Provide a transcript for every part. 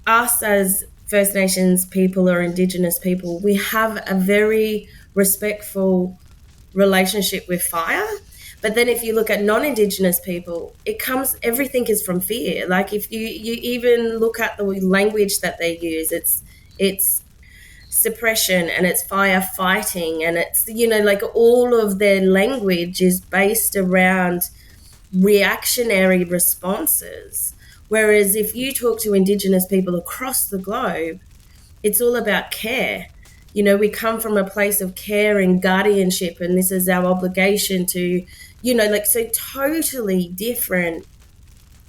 us as First Nations people or Indigenous people, we have a very respectful relationship with fire. But then if you look at non-Indigenous people, everything is from fear. Like if you even look at the language that they use, it's suppression and it's firefighting, and it's, like all of their language is based around reactionary responses. Whereas if you talk to Indigenous people across the globe, it's all about care. We come from a place of care and guardianship, and this is our obligation to, so totally different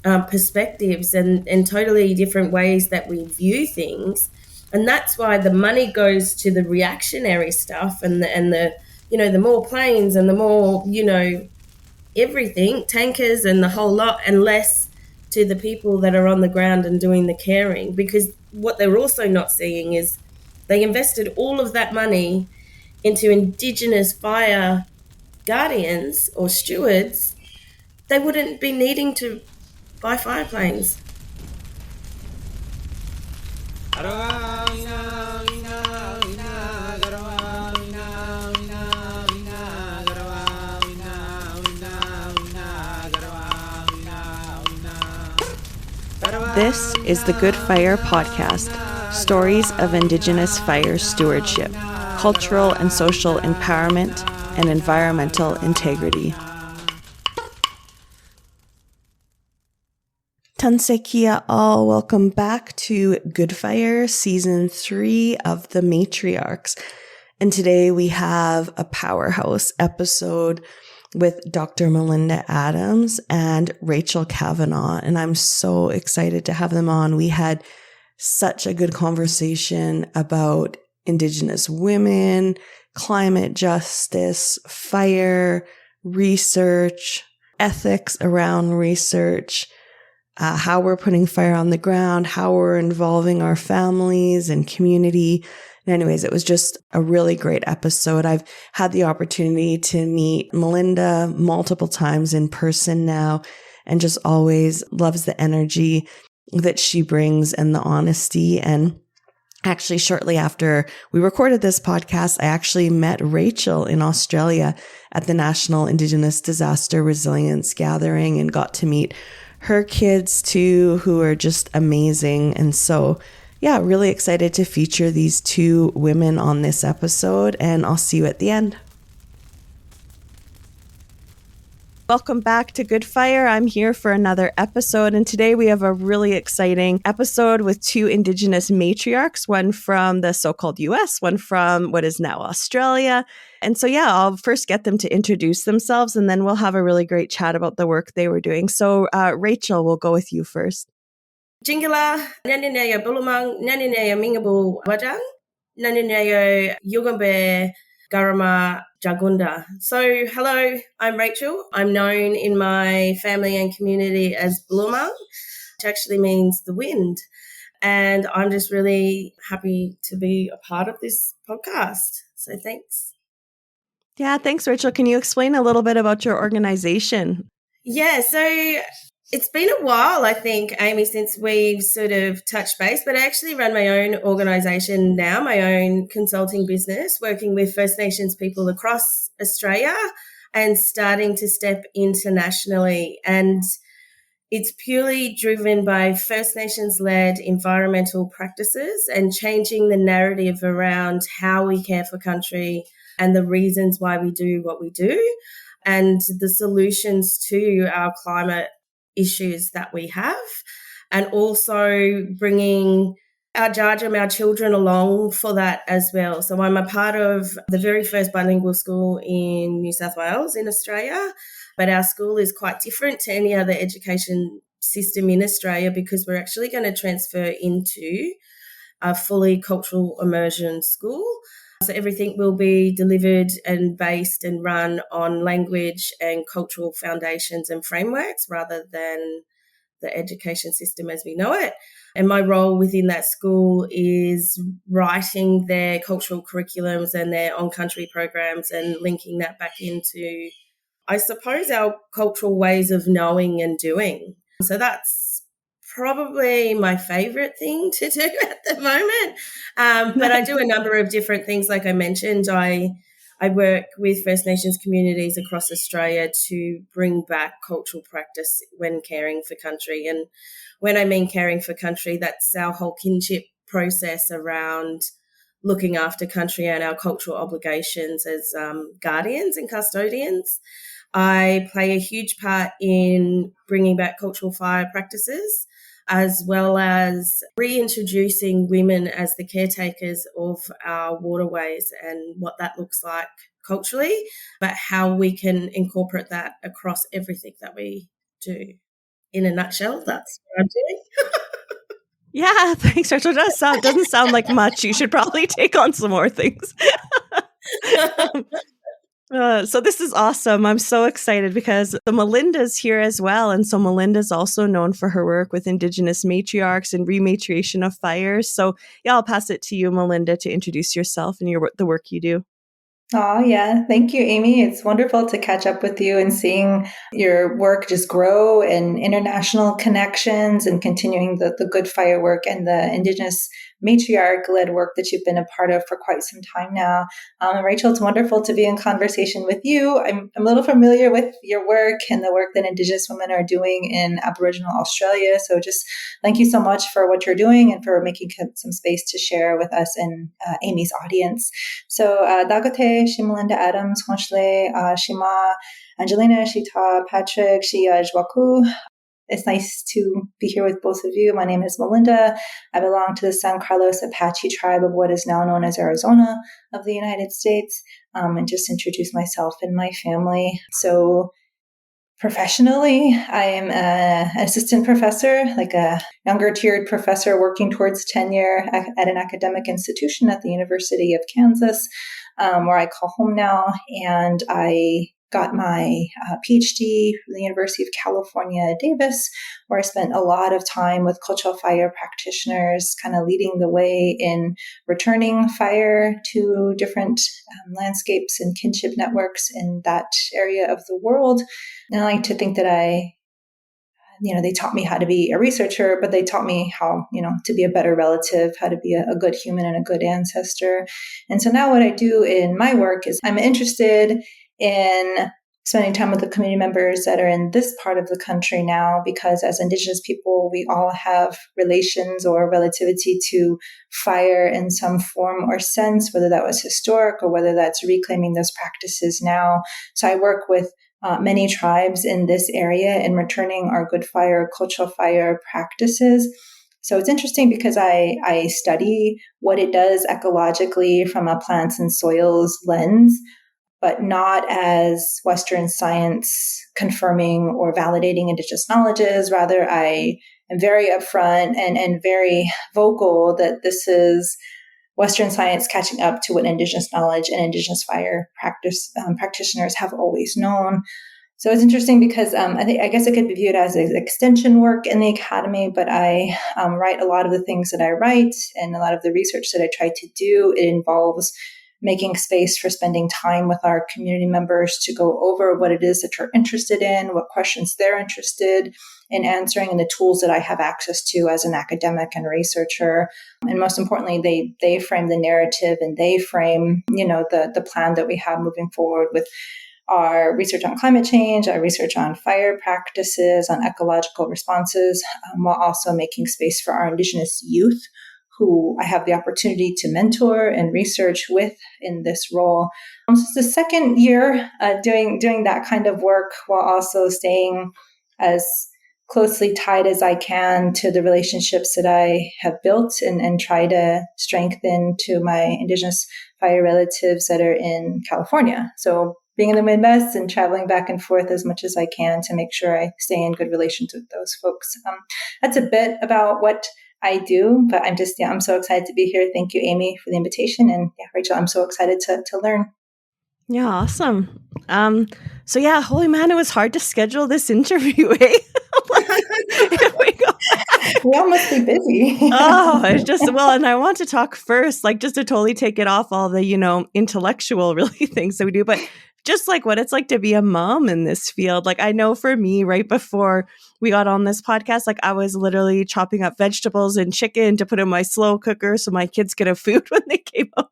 perspectives and totally different ways that we view things. And that's why the money goes to the reactionary stuff and the more planes and the more, everything, tankers and the whole lot, and less to the people that are on the ground and doing the caring. Because what they're also not seeing is they invested all of that money into Indigenous fire guardians or stewards. They wouldn't be needing to buy fire planes. This is the Good Fire Podcast, stories of Indigenous fire stewardship, cultural and social empowerment, and environmental integrity. Tansekia all, welcome back to Good Fire, Season 3 of The Matriarchs. And today we have a powerhouse episode with Dr. Melinda Adams and Rachael Cavanagh, and I'm so excited to have them on. We had such a good conversation about Indigenous women, climate justice, fire, research, ethics around research, how we're putting fire on the ground, how we're involving our families and community. Anyways, it was just a really great episode. I've had the opportunity to meet Melinda multiple times in person now, and just always loves the energy that she brings and the honesty. And actually, shortly after we recorded this podcast, I actually met Rachael in Australia at the National Indigenous Disaster Resilience Gathering and got to meet her kids too, who are just amazing. And so yeah, really excited to feature these two women on this episode, and I'll see you at the end. Welcome back to Good Fire. I'm here for another episode, and today we have a really exciting episode with two Indigenous matriarchs, one from the so-called US, one from what is now Australia. And so, yeah, I'll first get them to introduce themselves, and then we'll have a really great chat about the work they were doing. So, Rachael, we'll go with you first. Jingala, Nanineo Bulumang, Nanineo Mingabu Wajang, Nanineo Yugambe Garama Jagunda. So, hello, I'm Rachael. I'm known in my family and community as Bulumang, which actually means the wind. And I'm just really happy to be a part of this podcast. So, thanks. Yeah, thanks, Rachael. Can you explain a little bit about your organization? Yeah, so it's been a while, I think, Amy, since we've sort of touched base, but I actually run my own organisation now, my own consulting business, working with First Nations people across Australia and starting to step internationally. And it's purely driven by First Nations-led environmental practices and changing the narrative around how we care for country and the reasons why we do what we do and the solutions to our climate issues that we have, and also bringing our Jarjam, our children along for that as well. So I'm a part of the very first bilingual school in New South Wales in Australia, but our school is quite different to any other education system in Australia because we're actually going to transfer into a fully cultural immersion school. So everything will be delivered and based and run on language and cultural foundations and frameworks rather than the education system as we know it. And my role within that school is writing their cultural curriculums and their on-country programs and linking that back into, I suppose, our cultural ways of knowing and doing. So that's probably my favorite thing to do at the moment. But I do a number of different things. Like I mentioned, I work with First Nations communities across Australia to bring back cultural practice when caring for country. And when I mean caring for country, that's our whole kinship process around looking after country and our cultural obligations as guardians and custodians. I play a huge part in bringing back cultural fire practices, as well as reintroducing women as the caretakers of our waterways and what that looks like culturally, but how we can incorporate that across everything that we do. In a nutshell, that's what I'm doing. Yeah, thanks, Rachel. Doesn't sound like much. You should probably take on some more things. So this is awesome. I'm so excited because Melinda's here as well. And so Melinda's also known for her work with Indigenous matriarchs and rematriation of fires. So yeah, I'll pass it to you, Melinda, to introduce yourself and the work you do. Oh, yeah. Thank you, Amy. It's wonderful to catch up with you and seeing your work just grow and international connections and continuing the good fire work and the Indigenous matriarch-led work that you've been a part of for quite some time now. Rachel, it's wonderful to be in conversation with you. I'm a little familiar with your work and the work that Indigenous women are doing in Aboriginal Australia. So just thank you so much for what you're doing and for making some space to share with us and Amy's audience. So, Dagote, she Melinda Adams, Honchle, Shima, Angelina, Shita, Patrick, Shia, Jwaku. It's nice to be here with both of you. My name is Melinda. I belong to the San Carlos Apache tribe of what is now known as Arizona of the United States, and just introduce myself and my family. So professionally, I am an assistant professor, like a younger tiered professor working towards tenure at an academic institution at the University of Kansas, where I call home now. And I got my PhD from the University of California, Davis, where I spent a lot of time with cultural fire practitioners, kind of leading the way in returning fire to different landscapes and kinship networks in that area of the world. And I like to think that they taught me how to be a researcher, but they taught me how, to be a better relative, how to be a good human and a good ancestor. And so now what I do in my work is I'm interested in spending time with the community members that are in this part of the country now, because as Indigenous people, we all have relations or relativity to fire in some form or sense, whether that was historic or whether that's reclaiming those practices now. So I work with many tribes in this area in returning our good fire, cultural fire practices. So it's interesting because I study what it does ecologically from a plants and soils lens, but not as Western science confirming or validating Indigenous knowledges. Rather, I am very upfront and very vocal that this is Western science catching up to what Indigenous knowledge and Indigenous fire practitioners have always known. So it's interesting because I guess it could be viewed as extension work in the academy, but I write a lot of the things that I write and a lot of the research that I try to do. It involves making space for spending time with our community members to go over what it is that you're interested in, what questions they're interested in answering, and the tools that I have access to as an academic and researcher. And most importantly, they frame the narrative and they frame, the plan that we have moving forward with our research on climate change, our research on fire practices, on ecological responses, while also making space for our Indigenous youth, who I have the opportunity to mentor and research with in this role. So it's the second year doing that kind of work while also staying as closely tied as I can to the relationships that I have built and try to strengthen to my Indigenous fire relatives that are in California. So being in the Midwest and traveling back and forth as much as I can to make sure I stay in good relations with those folks. That's a bit about what I do, but I'm so excited to be here. Thank you, Amy, for the invitation. And Rachel, I'm so excited to learn. Yeah, awesome. So yeah, holy man, it was hard to schedule this interview, eh? We all must be busy. It's just, and I want to talk first, just to totally take it off all the, intellectual really things that we do, but just like what it's like to be a mom in this field. Like I know for me, right before we got on this podcast, like I was literally chopping up vegetables and chicken to put in my slow cooker so my kids could have food when they came home.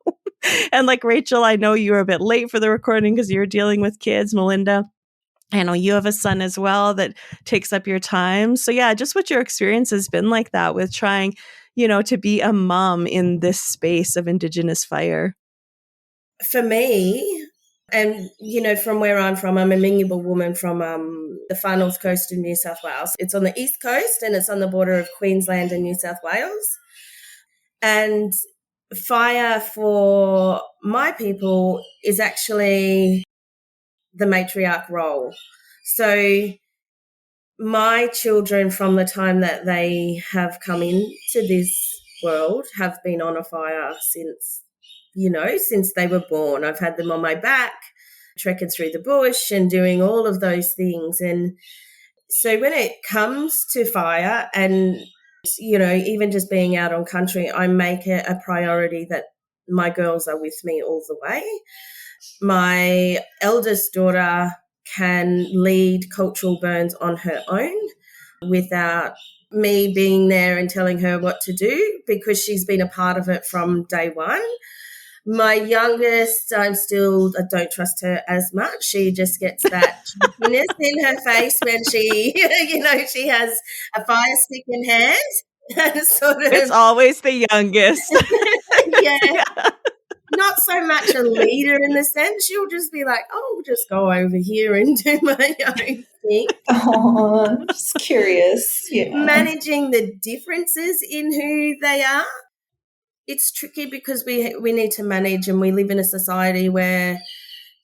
And like Rachael, I know you were a bit late for the recording because you were dealing with kids. Melinda, I know you have a son as well that takes up your time. So yeah, just what your experience has been like that with trying, to be a mom in this space of Indigenous fire. For me, and, from where I'm from, I'm a Mingyabul woman from the far north coast of New South Wales. It's on the east coast and it's on the border of Queensland and New South Wales. And fire for my people is actually the matriarch role. So my children, from the time that they have come into this world, have been on a fire since they were born. I've had them on my back, trekking through the bush and doing all of those things. And so when it comes to fire and, even just being out on country, I make it a priority that my girls are with me all the way. My eldest daughter can lead cultural burns on her own without me being there and telling her what to do because she's been a part of it from day one. My youngest, I don't trust her as much. She just gets that cheekiness in her face when she, she has a fire stick in hand. It's always the youngest. Yeah. Not so much a leader in the sense. She'll just be like, oh, just go over here and do my own thing. Oh, just curious. Yeah. Managing the differences in who they are. It's tricky because we need to manage, and we live in a society where,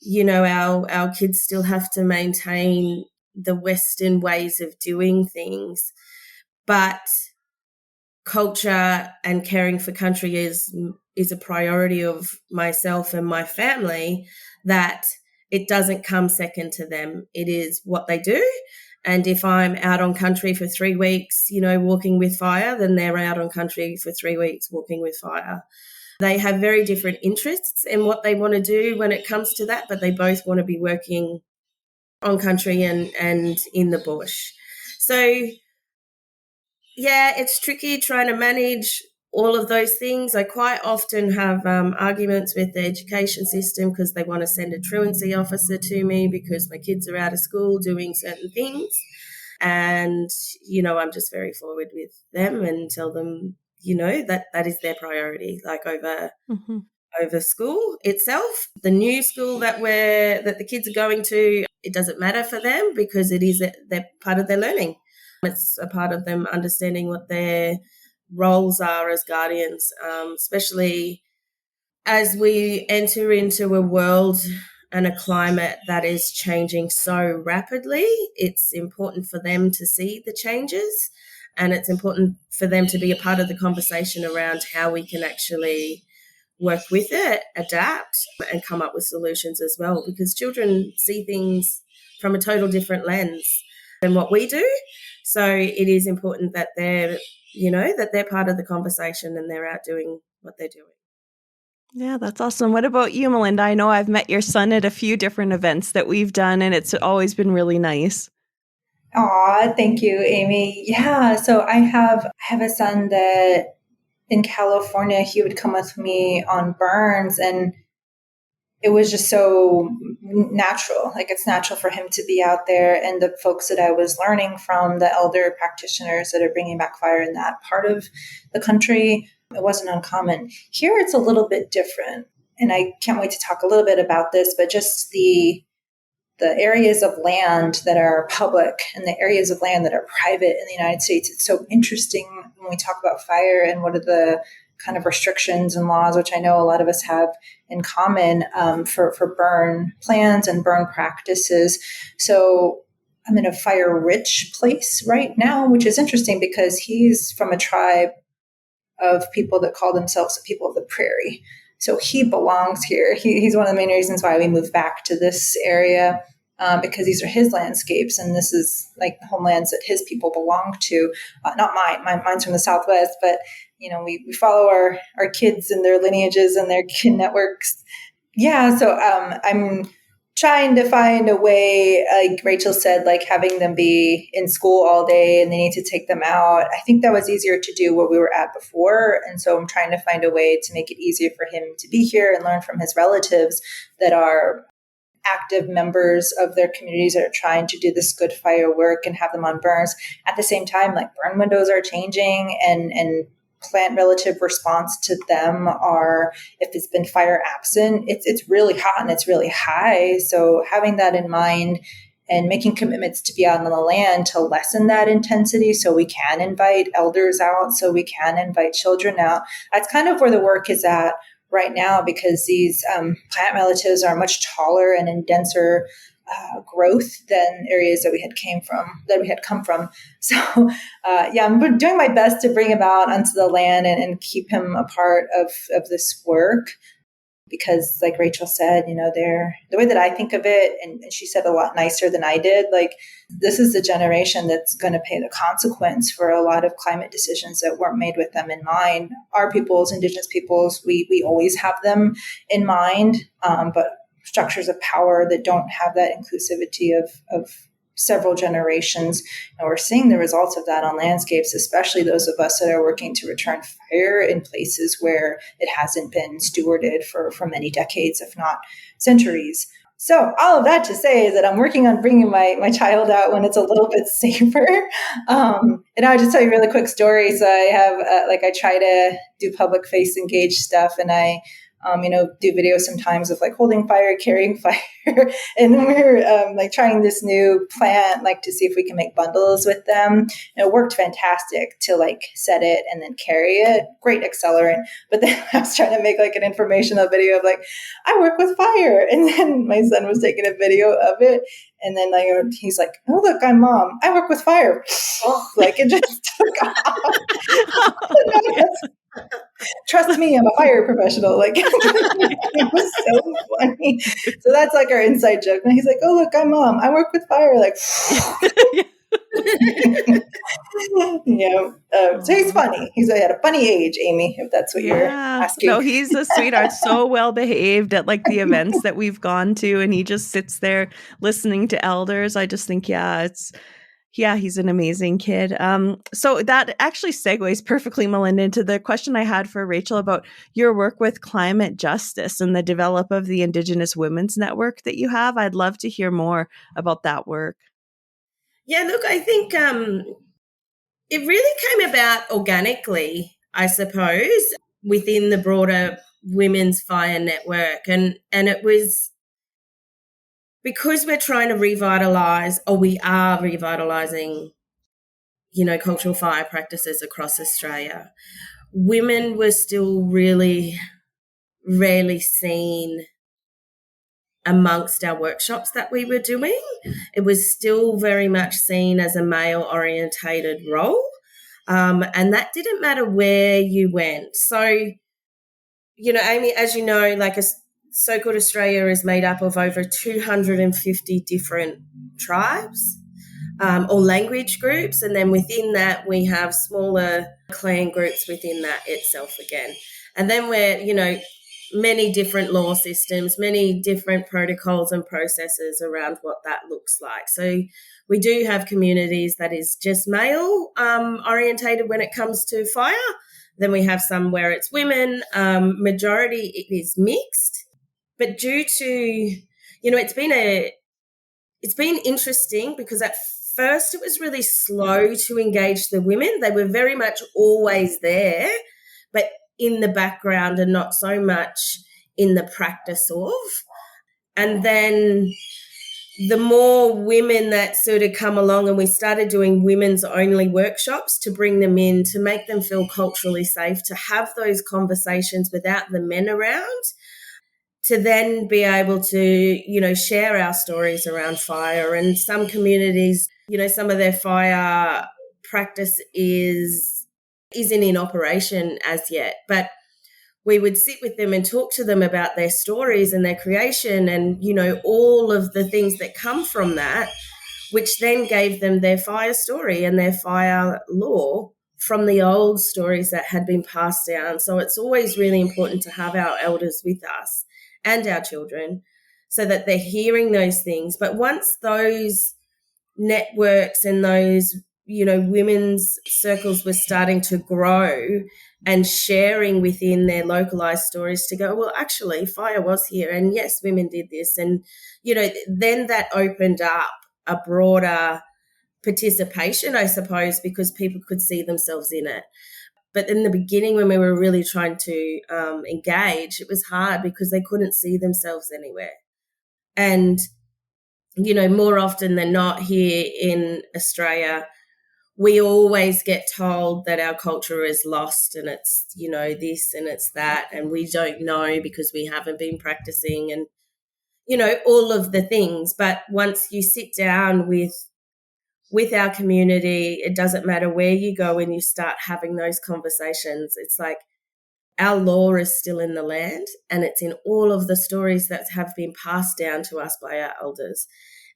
our kids still have to maintain the Western ways of doing things. But culture and caring for country is a priority of myself and my family, that it doesn't come second to them. It is what they do. And if I'm out on country for 3 weeks, walking with fire, then they're out on country for 3 weeks walking with fire. They have very different interests in what they want to do when it comes to that, but they both want to be working on country and in the bush. So, yeah, it's tricky trying to manage all of those things. I quite often have arguments with the education system because they want to send a truancy officer to me because my kids are out of school doing certain things. And, I'm just very forward with them and tell them, that is their priority, like over school itself. The new school that the kids are going to, it doesn't matter for them because they're part of their learning. It's a part of them understanding what their roles are as guardians, especially as we enter into a world and a climate that is changing so rapidly. It's important for them to see the changes, and it's important for them to be a part of the conversation around how we can actually work with it, adapt, and come up with solutions as well, because children see things from a total different lens than what we do. So it is important that they're part of the conversation and they're out doing what they're doing. Yeah, that's awesome. What about you, Melinda? I know I've met your son at a few different events that we've done, and it's always been really nice. Aw, thank you, Amy. Yeah, so I have a son that in California, he would come with me on burns, and it was just so natural. Like, it's natural for him to be out there, and the folks that I was learning from, the elder practitioners that are bringing back fire in that part of the country, it wasn't uncommon. Here, it's a little bit different, and I can't wait to talk a little bit about this, but just the areas of land that are public and the areas of land that are private in the United States. It's so interesting when we talk about fire and what are the kind of restrictions and laws, which I know a lot of us have in common for burn plans and burn practices. So I'm in a fire-rich place right now, which is interesting because he's from a tribe of people that call themselves the people of the prairie. So he belongs here. He's one of the main reasons why we moved back to this area, because these are his landscapes, and this is like the homelands that his people belong to. Not mine. Mine's from the Southwest, but we follow our kids and their lineages and their kin networks. Yeah, so I'm trying to find a way, like Rachael said, like having them be in school all day and they need to take them out. I think that was easier to do where we were at before. And so I'm trying to find a way to make it easier for him to be here and learn from his relatives that are active members of their communities that are trying to do this good fire work and have them on burns. At the same time, like burn windows are changing and plant relative response to them are, if it's been fire absent, it's really hot and it's really high. So having that in mind and making commitments to be out on the land to lessen that intensity so we can invite elders out, so we can invite children out. That's kind of where the work is at right now, because these plant relatives are much taller and in denser growth than areas that we had come from. So I'm doing my best to bring him out onto the land and keep him a part of this work, because like Rachael said, the way that I think of it, and she said a lot nicer than I did, like this is the generation that's going to pay the consequence for a lot of climate decisions that weren't made with them in mind. Our peoples, Indigenous peoples, we always have them in mind, but structures of power that don't have that inclusivity of several generations. And we're seeing the results of that on landscapes, especially those of us that are working to return fire in places where it hasn't been stewarded for many decades, if not centuries. So all of that to say is that I'm working on bringing my child out when it's a little bit safer. And I'll just tell you a really quick story. So I have, I try to do public face engaged stuff, and I do videos sometimes of like holding fire, carrying fire. And then we're trying this new plant, to see if we can make bundles with them. And it worked fantastic to set it and then carry it. Great accelerant. But then I was trying to make an informational video of I work with fire. And then my son was taking a video of it. And then he's like, oh, look, I'm mom. I work with fire. It just took off. Trust me, I'm a fire professional. It was so funny. So that's our inside joke. And he's like, oh, look, I'm mom. I work with fire. So he's funny. He's at a funny age, Amy, if that's what you're asking. No, he's a sweetheart, so well behaved at the events that we've gone to, and he just sits there listening to elders. I just think, he's an amazing kid. So that actually segues perfectly, Melinda, into the question I had for Rachael about your work with climate justice and the develop of the Indigenous Women's Network that you have. I'd love to hear more about that work. Yeah, look, I think it really came about organically, I suppose, within the broader Women's Fire Network. And it was because we're trying to revitalise, or we are revitalising, cultural fire practices across Australia. Women were still really rarely seen amongst our workshops that we were doing. It was still very much seen as a male-orientated role, and that didn't matter where you went. So, Amy, as you know, so-called Australia is made up of over 250 different tribes or language groups, and then within that we have smaller clan groups within that itself again. And then we're, many different law systems, many different protocols and processes around what that looks like. So we do have communities that is just male orientated when it comes to fire. Then we have some where it's women. Majority it is mixed. But due to, it's been interesting because at first it was really slow to engage the women. They were very much always there, but in the background and not so much in the practice of. And then the more women that sort of come along, and we started doing women's only workshops to bring them in, to make them feel culturally safe, to have those conversations without the men around, to then be able to, share our stories around fire. And some communities, some of their fire practice isn't in operation as yet, but we would sit with them and talk to them about their stories and their creation and, all of the things that come from that, which then gave them their fire story and their fire lore from the old stories that had been passed down. So it's always really important to have our elders with us and our children so that they're hearing those things. But once those networks and those, women's circles were starting to grow and sharing within their localized stories to go, well, actually, fire was here. And yes, women did this. And, then that opened up a broader participation, I suppose, because people could see themselves in it. But in the beginning, when we were really trying to engage, it was hard because they couldn't see themselves anywhere. And, more often than not here in Australia, we always get told that our culture is lost and it's, this and it's that, and we don't know because we haven't been practicing and, all of the things. But once you sit down with our community, it doesn't matter where you go and you start having those conversations. It's like our law is still in the land and it's in all of the stories that have been passed down to us by our elders.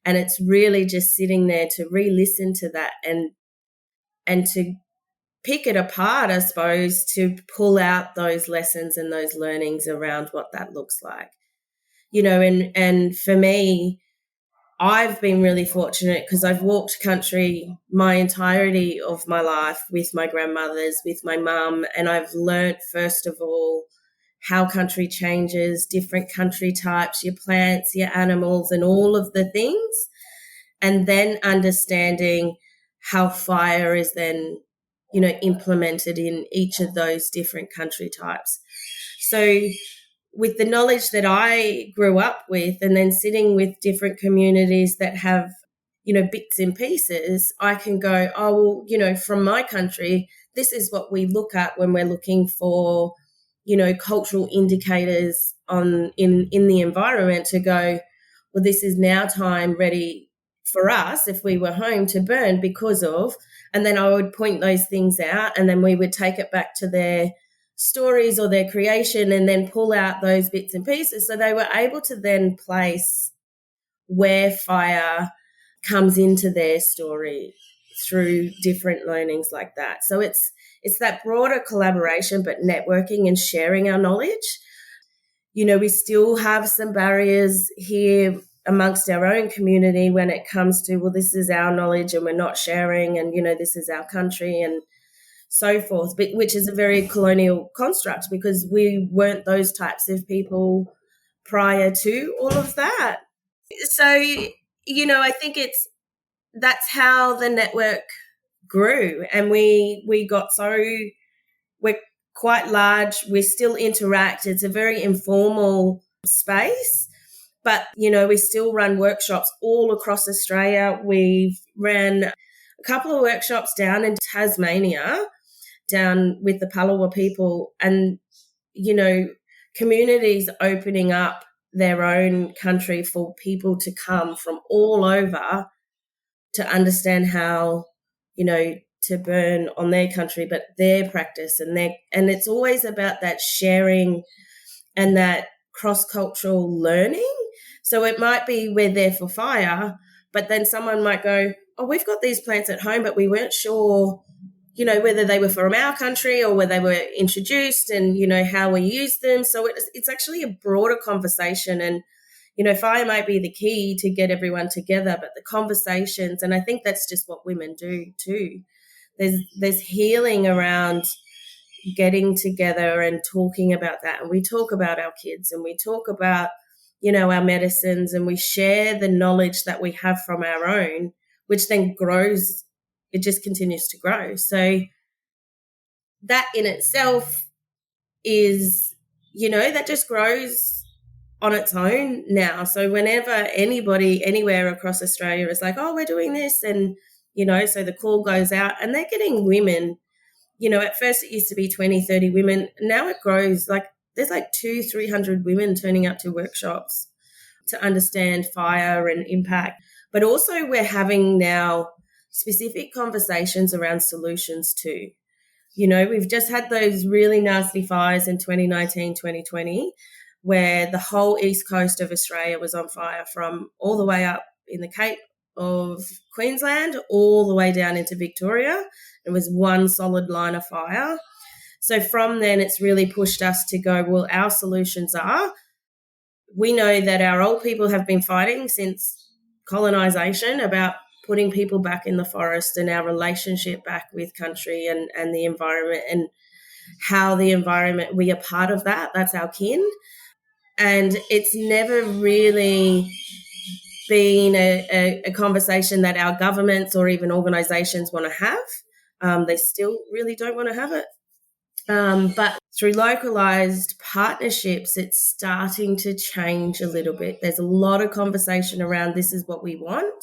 And it's really just sitting there to re-listen to that and to pick it apart, I suppose, to pull out those lessons and those learnings around what that looks like. And for me, I've been really fortunate because I've walked country my entirety of my life with my grandmothers, with my mum, and I've learnt, first of all, how country changes, different country types, your plants, your animals, and all of the things, and then understanding how fire is then, implemented in each of those different country types. So with the knowledge that I grew up with and then sitting with different communities that have, bits and pieces, I can go, oh, well, from my country, this is what we look at when we're looking for, cultural indicators in the environment to go, well, this is now time ready for us if we were home to burn because of, and then I would point those things out and then we would take it back to their stories or their creation and then pull out those bits and pieces. So they were able to then place where fire comes into their story through different learnings like that. So it's that broader collaboration, but networking and sharing our knowledge. We still have some barriers here amongst our own community when it comes to, well, this is our knowledge and we're not sharing and, this is our country and so forth, but which is a very colonial construct because we weren't those types of people prior to all of that. So, I think that's how the network grew, and we got we're quite large. We still interact. It's a very informal space, but, we still run workshops all across Australia. We've ran a couple of workshops down in Tasmania, down with the Palawa people, and, communities opening up their own country for people to come from all over to understand how, to burn on their country, but their practice and it's always about that sharing and that cross-cultural learning. So it might be we're there for fire, but then someone might go, oh, we've got these plants at home, but we weren't sure, whether they were from our country or where they were introduced and, how we use them. So it's actually a broader conversation and, fire might be the key to get everyone together, but the conversations, and I think that's just what women do too. There's healing around getting together and talking about that. And we talk about our kids and we talk about, our medicines, and we share the knowledge that we have from our own, which then grows. It just continues to grow. So that in itself is, that just grows on its own now. So whenever anybody anywhere across Australia is like, oh, we're doing this, and, so the call goes out and they're getting women, at first it used to be 20, 30 women. Now it grows, like there's like 200-300 women turning up to workshops to understand fire and impact. But also we're having now specific conversations around solutions too. We've just had those really nasty fires in 2019, 2020, where the whole east coast of Australia was on fire from all the way up in the Cape of Queensland all the way down into Victoria. It was one solid line of fire. So from then it's really pushed us to go, well, our solutions are we know that our old people have been fighting since colonization about putting people back in the forest and our relationship back with country and the environment, and how the environment, we are part of that. That's our kin. And it's never really been a conversation that our governments or even organisations want to have. They still really don't want to have it. But through localised partnerships, it's starting to change a little bit. There's a lot of conversation around this is what we want,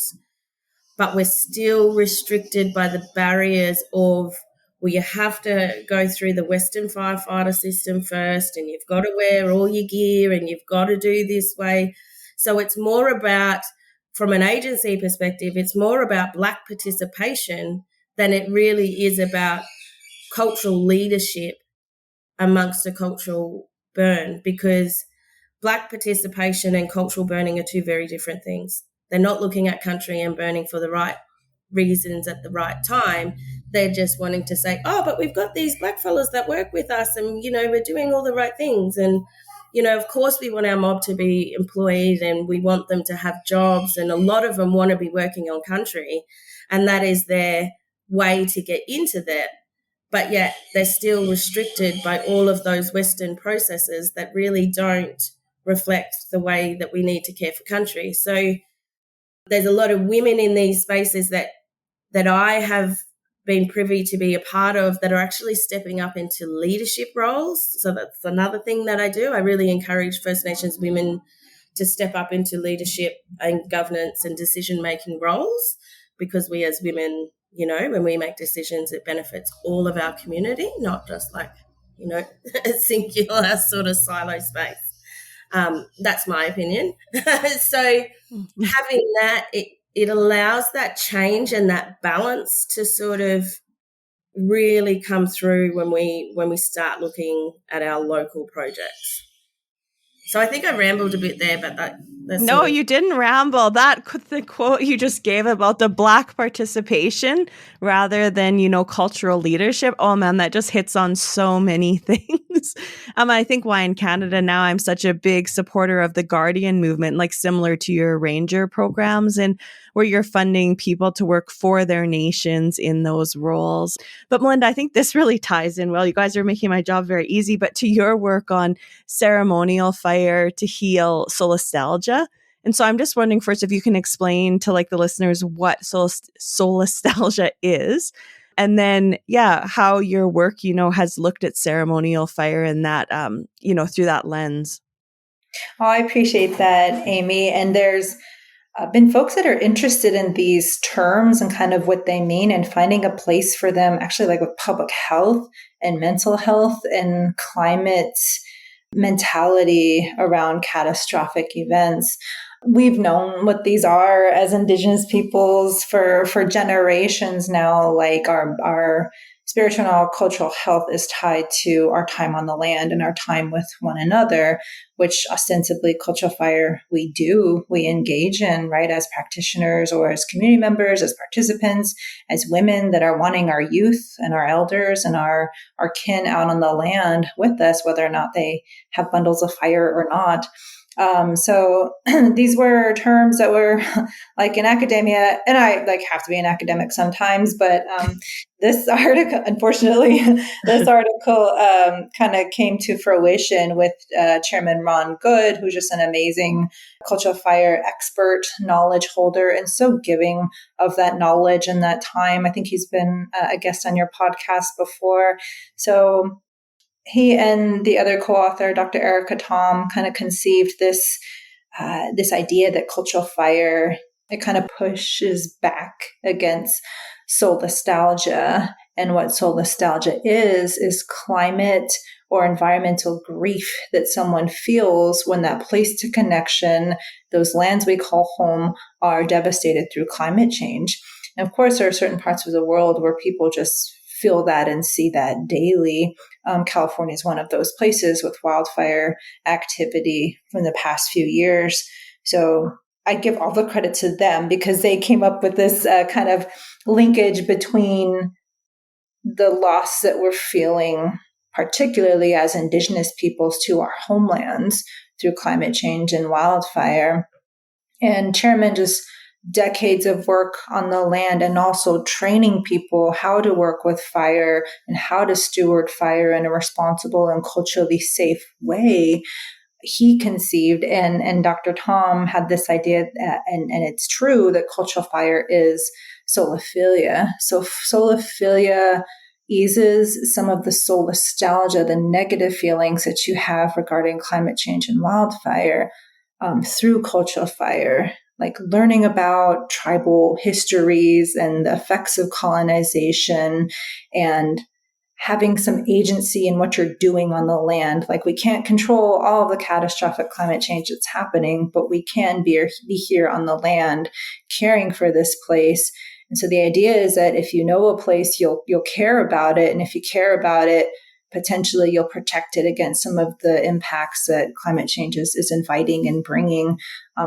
but we're still restricted by the barriers of, well, you have to go through the Western firefighter system first, and you've got to wear all your gear, and you've got to do this way. So it's more about, from an agency perspective, it's more about Black participation than it really is about cultural leadership amongst a cultural burn, because Black participation and cultural burning are two very different things. They're not looking at country and burning for the right reasons at the right time. They're just wanting to say, oh, but we've got these Black fellas that work with us, and, we're doing all the right things. And, of course we want our mob to be employed, and we want them to have jobs, and a lot of them want to be working on country, and that is their way to get into that. But yet they're still restricted by all of those Western processes that really don't reflect the way that we need to care for country. So there's a lot of women in these spaces that I have been privy to be a part of that are actually stepping up into leadership roles. So that's another thing that I do. I really encourage First Nations women to step up into leadership and governance and decision-making roles, because we as women, when we make decisions, it benefits all of our community, not just like, a singular sort of silo space. That's my opinion. So having that, it allows that change and that balance to sort of really come through when we start looking at our local projects. So I think I rambled a bit there, but that's no, you didn't ramble. The quote you just gave about the Black participation rather than, cultural leadership. Oh man, that just hits on so many things. I think why in Canada now I'm such a big supporter of the Guardian movement, like similar to your ranger programs, and where you're funding people to work for their nations in those roles. But Melinda, I think this really ties in well. You guys are making my job very easy, but to your work on ceremonial fire to heal solastalgia. And so I'm just wondering first if you can explain to the listeners what solastalgia is, and then, how your work, has looked at ceremonial fire and that, through that lens. Oh, I appreciate that, Amy. And there's been folks that are interested in these terms and kind of what they mean, and finding a place for them actually with public health and mental health and climate mentality around catastrophic events. We've known what these are as Indigenous peoples for generations now. Our spiritual and cultural health is tied to our time on the land and our time with one another, which ostensibly cultural fire we engage in, right, as practitioners or as community members, as participants, as women that are wanting our youth and our elders and our kin out on the land with us, whether or not they have bundles of fire or not. So these were terms that were in academia, and I have to be an academic sometimes, but this article, unfortunately, kind of came to fruition with Chairman Ron Good, who's just an amazing cultural fire expert, knowledge holder, and so giving of that knowledge and that time. I think he's been a guest on your podcast before. So he and the other co-author, Dr. Erica Tom, kind of conceived this idea that cultural fire, it kind of pushes back against solastalgia. And what solastalgia is climate or environmental grief that someone feels when that place to connection, those lands we call home, are devastated through climate change. And of course, there are certain parts of the world where people just feel that and see that daily. California is one of those places with wildfire activity from the past few years. So I give all the credit to them because they came up with this kind of linkage between the loss that we're feeling, particularly as Indigenous peoples, to our homelands through climate change and wildfire. And Chairman just decades of work on the land and also training people how to work with fire and how to steward fire in a responsible and culturally safe way. He conceived, and Dr. Tom had this idea, and it's true, that cultural fire is solophilia. So solophilia eases some of the soul nostalgia, the negative feelings that you have regarding climate change and wildfire through cultural fire, like learning about tribal histories and the effects of colonization and having some agency in what you're doing on the land. Like, we can't control all of the catastrophic climate change that's happening, but we can be here on the land caring for this place. And so the idea is that if you know a place, you'll care about it. And if you care about it, potentially you'll protect it against some of the impacts that climate change is inviting and bringing.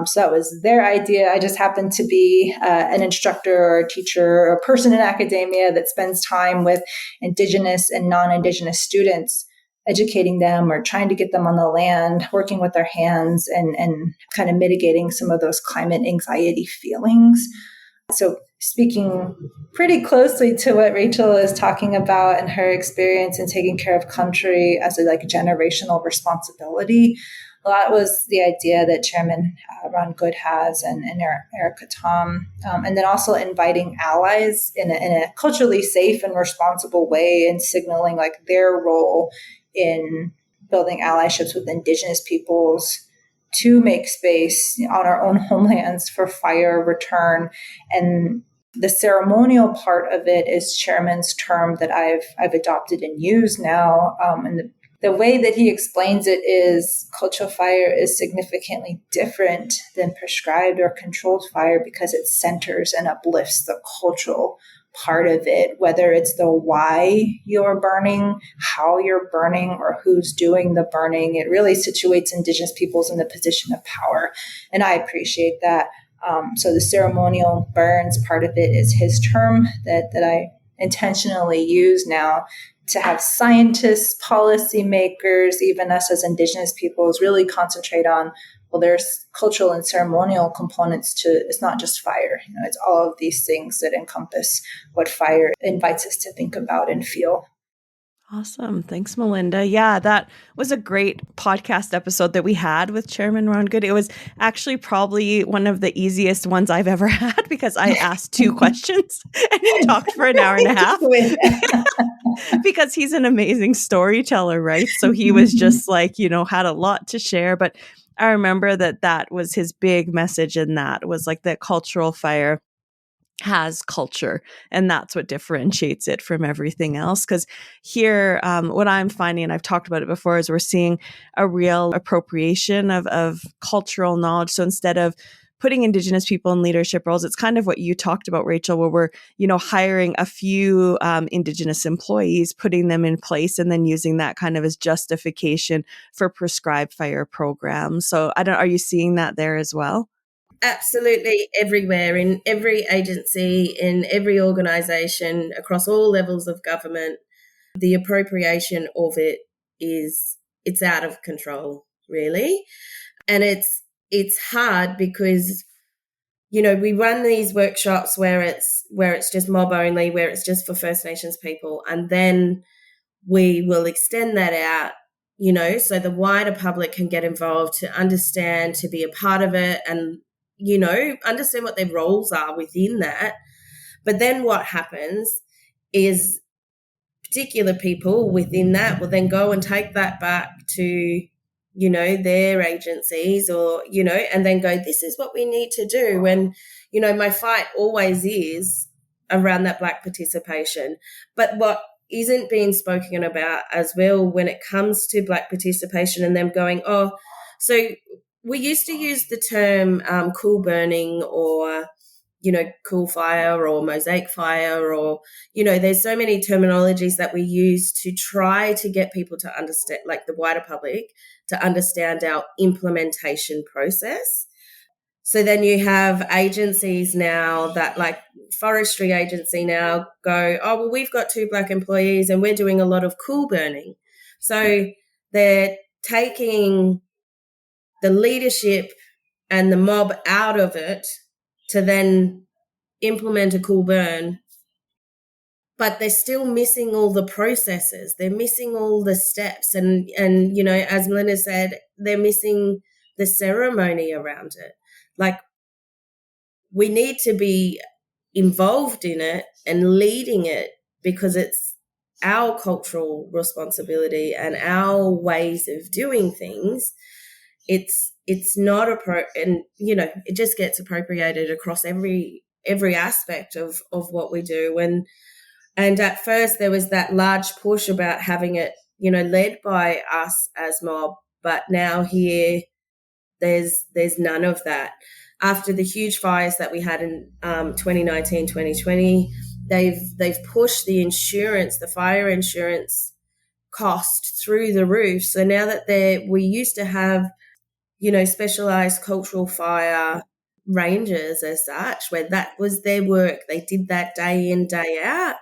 So that was their idea. I just happen to be an instructor or a teacher or a person in academia that spends time with Indigenous and non-Indigenous students, educating them or trying to get them on the land, working with their hands and kind of mitigating some of those climate anxiety feelings. So speaking pretty closely to what Rachael is talking about and her experience in taking care of country as a generational responsibility, that was the idea that Chairman Ron Good has and Erica Tom, and then also inviting allies in a culturally safe and responsible way and signaling their role in building allyships with Indigenous peoples to make space on our own homelands for fire return. And the ceremonial part of it is Chairman's term that I've adopted and used now. And the way that he explains it is cultural fire is significantly different than prescribed or controlled fire because it centers and uplifts the cultural part of it, whether it's the why you're burning, how you're burning, or who's doing the burning. It really situates Indigenous peoples in the position of power. And I appreciate that. So the ceremonial burns part of it is his term that I intentionally use now to have scientists, policymakers, even us as Indigenous peoples really concentrate on, well, there's cultural and ceremonial components to, it's not just fire. It's all of these things that encompass what fire invites us to think about and feel. Awesome. Thanks, Melinda. Yeah, that was a great podcast episode that we had with Chairman Ron Good. It was actually probably one of the easiest ones I've ever had because I asked 2 questions and he talked for an hour and a half because he's an amazing storyteller, right? So he was just had a lot to share. But I remember that was his big message in that was that cultural fire has culture, and that's what differentiates it from everything else. Because here, what I'm finding, and I've talked about it before, is we're seeing a real appropriation of cultural knowledge. So instead of putting Indigenous people in leadership roles, it's kind of what you talked about, Rachael, where we're, hiring a few Indigenous employees, putting them in place, and then using that kind of as justification for prescribed fire programs. So are you seeing that there as well? Absolutely, everywhere, in every agency, in every organisation, across all levels of government, the appropriation of it's out of control, really. And it's hard because, we run these workshops where it's just mob only, where it's just for First Nations people, and then we will extend that out, so the wider public can get involved, to understand, to be a part of it, and understand what their roles are within that. But then what happens is particular people within that will then go and take that back to, their agencies or, and then go, this is what we need to do. And, my fight always is around that Black participation. But what isn't being spoken about as well when it comes to Black participation and them going, so we used to use the term cool burning or, cool fire or mosaic fire or, there's so many terminologies that we use to try to get people to understand, the wider public, to understand our implementation process. So then you have agencies now that forestry agency now go, well, we've got 2 Black employees and we're doing a lot of cool burning. So they're taking the leadership and the mob out of it to then implement a cool burn, but they're still missing all the processes. They're missing all the steps. And as Melinda said, they're missing the ceremony around it. Like, we need to be involved in it and leading it because it's our cultural responsibility and our ways of doing things. It's not and it just gets appropriated across every aspect of what we do. And at first there was that large push about having it, led by us as mob, but now here there's none of that. After the huge fires that we had in 2019, 2020, they've pushed the insurance, the fire insurance cost through the roof. So now that we used to have, specialized cultural fire rangers as such, where that was their work, they did that day in, day out.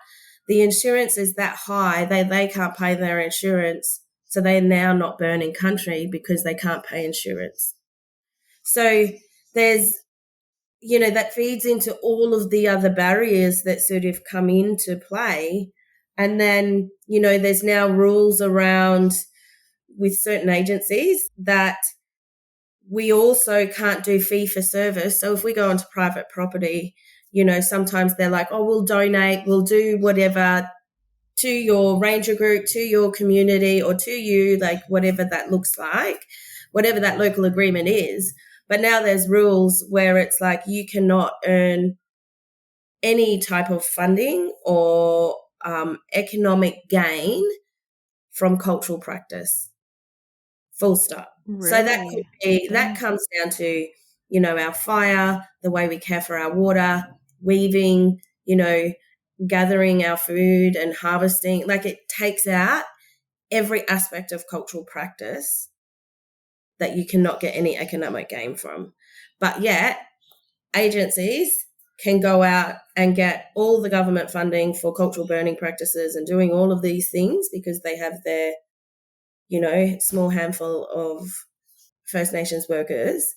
The insurance is that high, they can't pay their insurance. So they're now not burning country because they can't pay insurance. So there's, that feeds into all of the other barriers that sort of come into play. And then, there's now rules around with certain agencies that we also can't do fee for service. So if we go onto private property, sometimes they're like, oh, we'll donate, we'll do whatever to your ranger group, to your community, or to you, like whatever that looks like, whatever that local agreement is. But now there's rules where it's like you cannot earn any type of funding or economic gain from cultural practice. Full stop. Really? So that could be, that comes down to, our fire, the way we care for our water, weaving, gathering our food and harvesting. Like, it takes out every aspect of cultural practice that you cannot get any economic gain from. But yet agencies can go out and get all the government funding for cultural burning practices and doing all of these things because they have their, small handful of First Nations workers,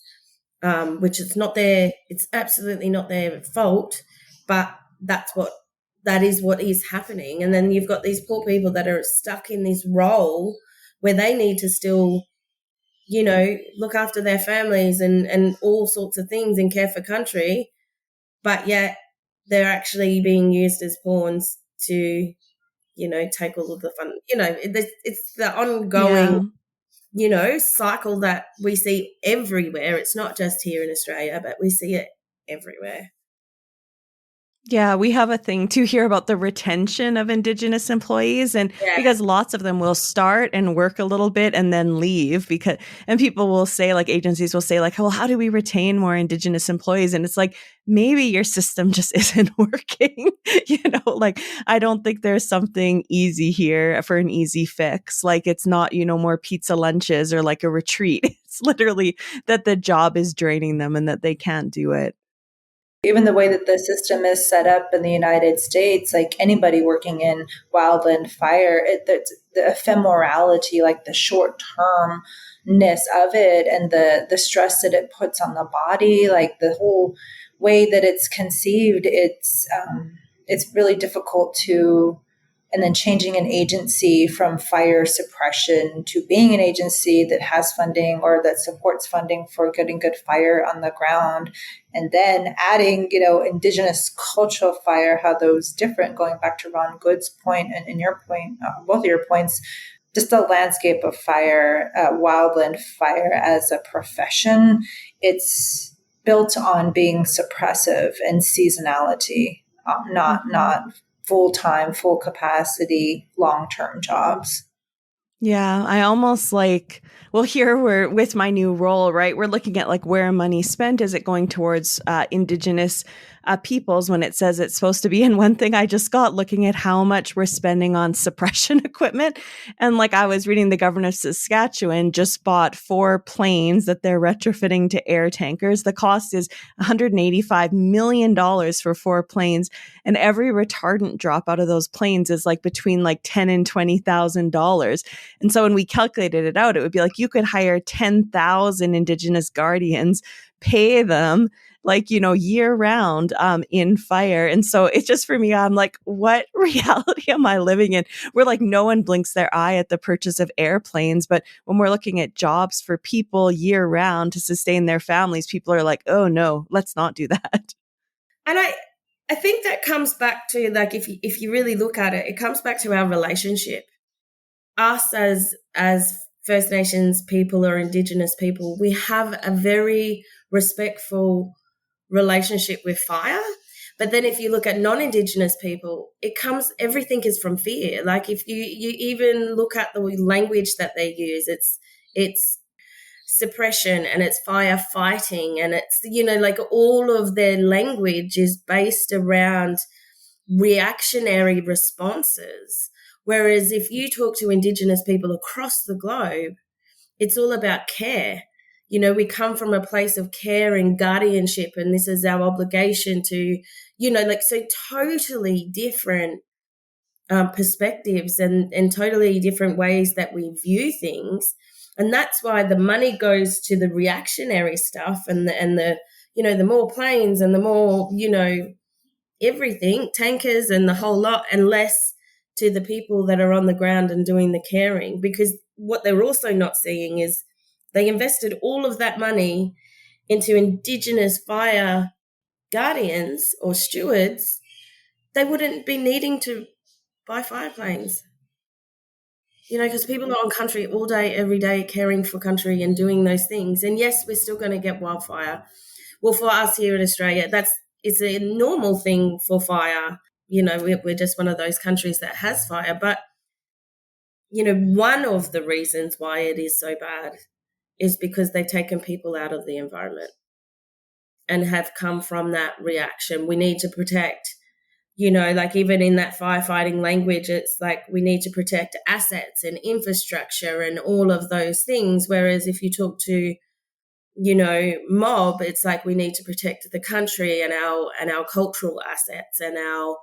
which it's absolutely not their fault, but that is what is happening. And then you've got these poor people that are stuck in this role where they need to still, look after their families and all sorts of things and care for country, but yet they're actually being used as pawns to, take all of the fun. It's the ongoing, cycle that we see everywhere. It's not just here in Australia, but we see it everywhere. Yeah, we have a thing to hear about the retention of Indigenous employees, and because lots of them will start and work a little bit and then leave and people will say, like, agencies will say, like, well, how do we retain more Indigenous employees? And it's like, maybe your system just isn't working. Like, I don't think there's something easy here for an easy fix. Like, it's not, more pizza lunches or like a retreat. It's literally that the job is draining them and that they can't do it. Even the way that the system is set up in the United States, like anybody working in wildland fire, the ephemerality, like the short-termness of it and the stress that it puts on the body, like the whole way that it's conceived, it's really difficult to, and then changing an agency from fire suppression to being an agency that has funding or that supports funding for getting good fire on the ground. And then adding, Indigenous cultural fire, how those different, going back to Ron Good's point and your point, both of your points, just the landscape of fire, wildland fire as a profession, it's built on being suppressive and seasonality, not full-time, full capacity, long-term jobs. Yeah, I almost here we're with my new role, right? We're looking at like where money spent. Is it going towards Indigenous peoples when it says it's supposed to be. And one thing I just got looking at how much we're spending on suppression equipment. And like I was reading, the governor of Saskatchewan just bought 4 planes that they're retrofitting to air tankers. The cost is $185 million for 4 planes. And every retardant drop out of those planes is like between like $10,000 and $20,000. And so when we calculated it out, it would be like you could hire 10,000 Indigenous guardians, pay them like, year round in fire. And so it's just for me, I'm like, what reality am I living in? We're like, no one blinks their eye at the purchase of airplanes. But when we're looking at jobs for people year round to sustain their families, people are like, oh no, let's not do that. And I think that comes back to, like, if you really look at it, it comes back to our relationship. Us as First Nations people or Indigenous people, we have a very respectful relationship with fire. But then if you look at non-Indigenous people, everything is from fear. Like if you even look at the language that they use, it's suppression and it's firefighting, and it's, like all of their language is based around reactionary responses. Whereas if you talk to Indigenous people across the globe, it's all about care. We come from a place of care and guardianship, and this is our obligation to, so totally different perspectives and totally different ways that we view things. And that's why the money goes to the reactionary stuff and the the more planes and the more, everything, tankers and the whole lot, and less to the people that are on the ground and doing the caring. Because what they're also not seeing is they invested all of that money into Indigenous fire guardians or stewards. They wouldn't be needing to buy fire planes, because people are on country all day, every day, caring for country and doing those things. And yes, we're still going to get wildfire. Well, for us here in Australia, it's a normal thing for fire. We're just one of those countries that has fire. But, one of the reasons why it is so bad is because they've taken people out of the environment and have come from that reaction. We need to protect, like even in that firefighting language, it's like we need to protect assets and infrastructure and all of those things. Whereas if you talk to, mob, it's like we need to protect the country and our cultural assets and our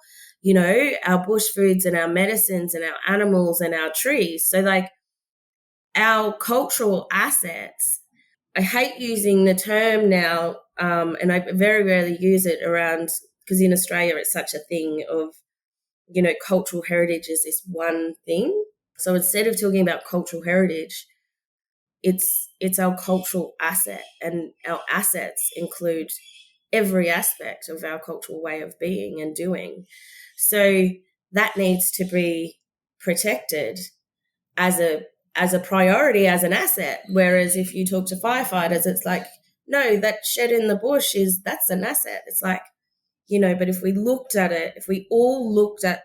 bush foods and our medicines and our animals and our trees. So like our cultural assets, I hate using the term now, and I very rarely use it around, because in Australia it's such a thing of, cultural heritage is this one thing. So instead of talking about cultural heritage, it's our cultural asset, and our assets include every aspect of our cultural way of being and doing. So that needs to be protected as a priority, as an asset. Whereas if you talk to firefighters, it's like, no, that shed in the bush that's an asset. It's like, but if we looked at it, if we all looked at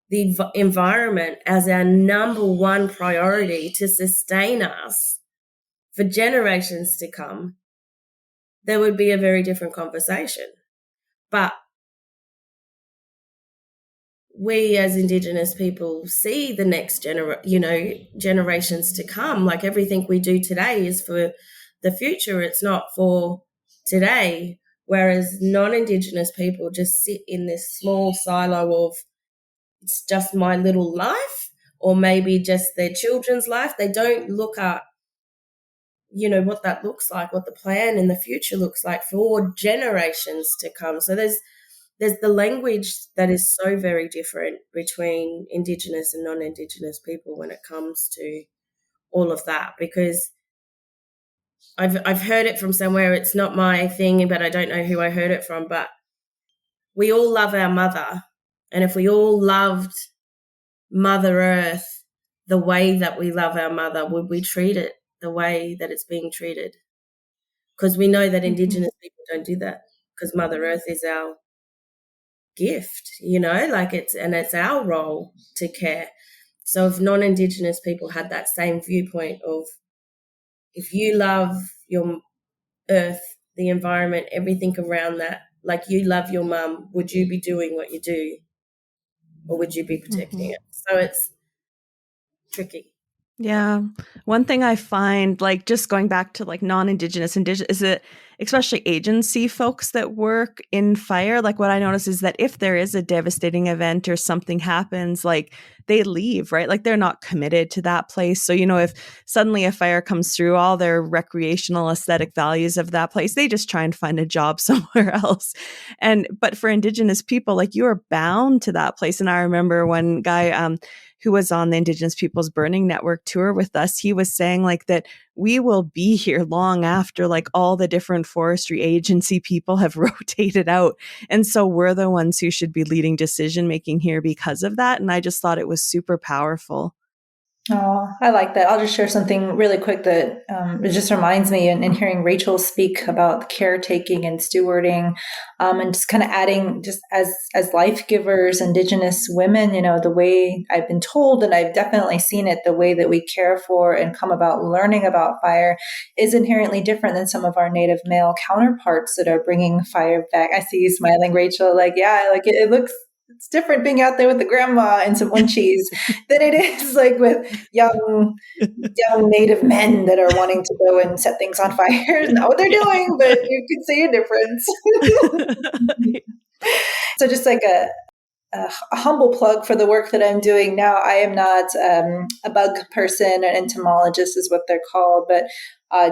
the environment as our number one priority to sustain us for generations to come, there would be a very different conversation. But we as Indigenous people see the next generations to come. Like everything we do today is for the future. It's not for today. Whereas non-Indigenous people just sit in this small silo of it's just my little life, or maybe just their children's life. They don't look at, what that looks like, what the plan in the future looks like for generations to come. So there's the language that is so very different between Indigenous and non-Indigenous people when it comes to all of that, because I've heard it from somewhere. It's not my thing, but I don't know who I heard it from, but we all love our mother. And if we all loved Mother Earth the way that we love our mother, would we treat it the way that it's being treated? Because we know that Indigenous people don't do that, because Mother Earth is our gift, it's our role to care. So if non-Indigenous people had that same viewpoint of, if you love your earth, the environment, everything around that, like you love your mum, would you be doing what you do, or would you be protecting it? So it's tricky. Yeah. One thing I find, like just going back to like non-Indigenous, is it especially agency folks that work in fire? Like what I notice is that if there is a devastating event or something happens, like they leave, right? Like they're not committed to that place. So, if suddenly a fire comes through, all their recreational aesthetic values of that place, they just try and find a job somewhere else. But for Indigenous people, like you are bound to that place. And I remember one guy, who was on the Indigenous Peoples Burning Network tour with us, he was saying like that we will be here long after like all the different forestry agency people have rotated out. And so we're the ones who should be leading decision making here because of that. And I just thought it was super powerful. Oh, I like that. I'll just share something really quick that it just reminds me in hearing Rachael speak about caretaking and stewarding, and just kind of adding, just as life givers, Indigenous women, the way I've been told, and I've definitely seen it, the way that we care for and come about learning about fire is inherently different than some of our Native male counterparts that are bringing fire back. I see you smiling, Rachael. Like, yeah, like it looks. It's different being out there with the grandma and some munchies than it is like with young Native men that are wanting to go and set things on fire. Not what they're doing, but you could see a difference. So just like a humble plug for the work that I'm doing now. I am not a bug person, an entomologist is what they're called, but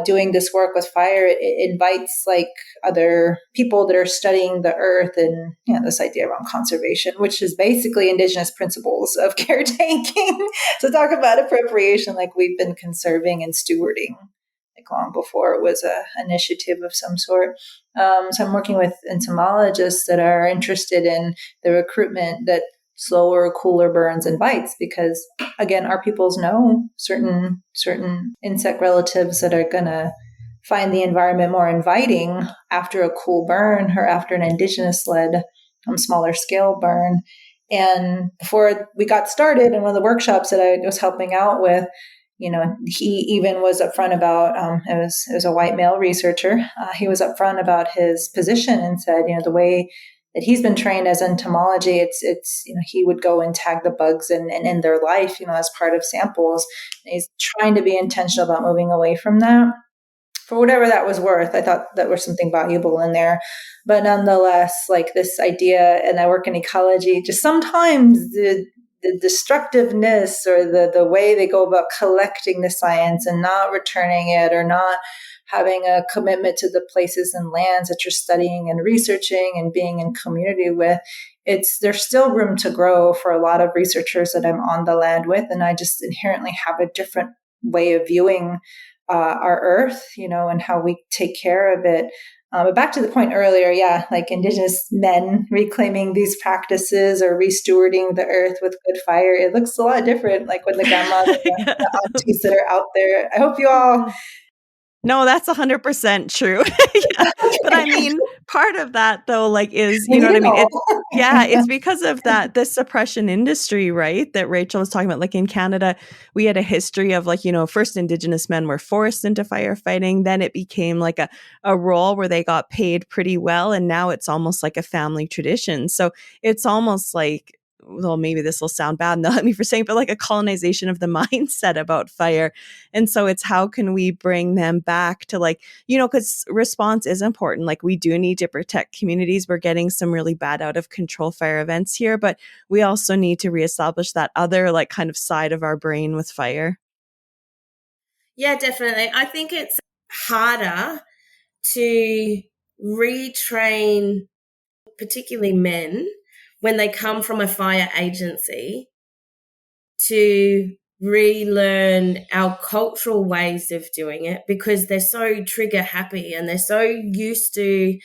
doing this work with fire, it invites like other people that are studying the earth and this idea around conservation, which is basically Indigenous principles of caretaking. So talk about appropriation, like we've been conserving and stewarding like long before it was a initiative of some sort. So I'm working with entomologists that are interested in the recruitment that slower, cooler burns invites, because again, our peoples know certain insect relatives that are going to find the environment more inviting after a cool burn or after an Indigenous led smaller scale burn. And before we got started in one of the workshops that I was helping out with, he even was upfront about, it was a white male researcher. He was upfront about his position and said, the way that he's been trained as entomology, it's he would go and tag the bugs and in their life, as part of samples. And he's trying to be intentional about moving away from that. For whatever that was worth, I thought that was something valuable in there. But nonetheless, like this idea, and I work in ecology, just sometimes the destructiveness or the way they go about collecting the science and not returning it, or not having a commitment to the places and lands that you're studying and researching and being in community with, there's still room to grow for a lot of researchers that I'm on the land with. And I just inherently have a different way of viewing our earth, and how we take care of it. But back to the point earlier, like Indigenous men reclaiming these practices or restewarding the earth with good fire, it looks a lot different, like when the grandmas and the aunties that are out there. I hope you all... No, that's 100% true. Yeah. But I mean, part of that though, like is, you know what I mean? It's because of the suppression industry, right? That Rachael was talking about. Like in Canada, we had a history of like, first Indigenous men were forced into firefighting. Then it became like a role where they got paid pretty well. And now it's almost like a family tradition. So it's almost like, well, maybe this will sound bad, and they'll hit me for saying, but like a colonization of the mindset about fire. And so it's how can we bring them back to like, because response is important. Like we do need to protect communities. We're getting some really bad out of control fire events here, but we also need to reestablish that other like kind of side of our brain with fire. Yeah, definitely. I think it's harder to retrain, particularly men, when they come from a fire agency, to relearn our cultural ways of doing it, because they're so trigger happy and they're so used to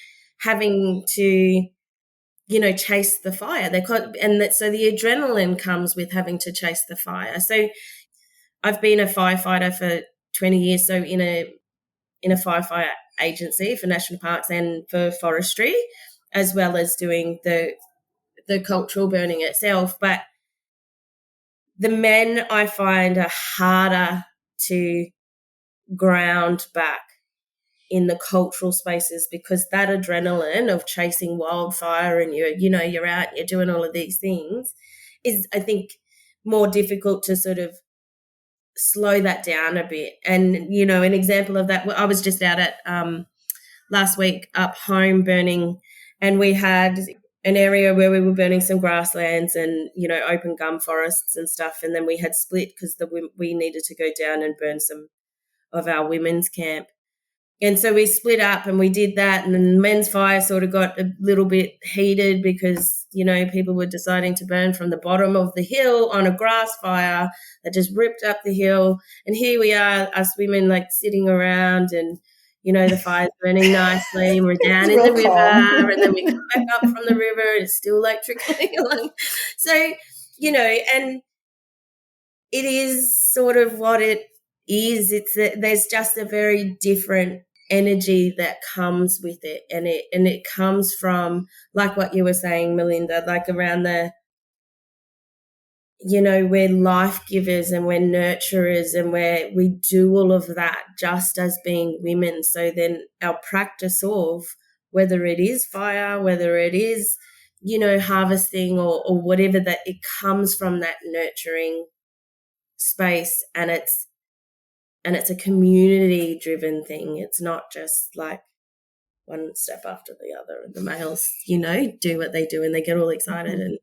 having to, chase the fire. So the adrenaline comes with having to chase the fire. So I've been a firefighter for 20 years, so in a firefighter agency for national parks and for forestry, as well as doing the cultural burning itself. But the men I find are harder to ground back in the cultural spaces, because that adrenaline of chasing wildfire and you're out and you're doing all of these things is, I think, more difficult to sort of slow that down a bit. And, an example of that, I was just out at last week up home burning, and we had an area where we were burning some grasslands and, open gum forests and stuff. And then we had split because we needed to go down and burn some of our women's camp. And so we split up and we did that. And then the men's fire sort of got a little bit heated because, people were deciding to burn from the bottom of the hill on a grass fire that just ripped up the hill. And here we are, us women, like sitting around and, the fire's burning nicely. We're down in the river and then we come back up from the river and it's still like trickling along. So, and it is sort of what it is. There's just a very different energy that comes with it. And it comes from, like what you were saying, Melinda, like around we're life givers and we're nurturers and we do all of that just as being women. So then our practice of, whether it is fire, whether it is, harvesting or whatever, that it comes from that nurturing space, and it's a community driven thing. It's not just like one step after the other and the males, do what they do and they get all excited and,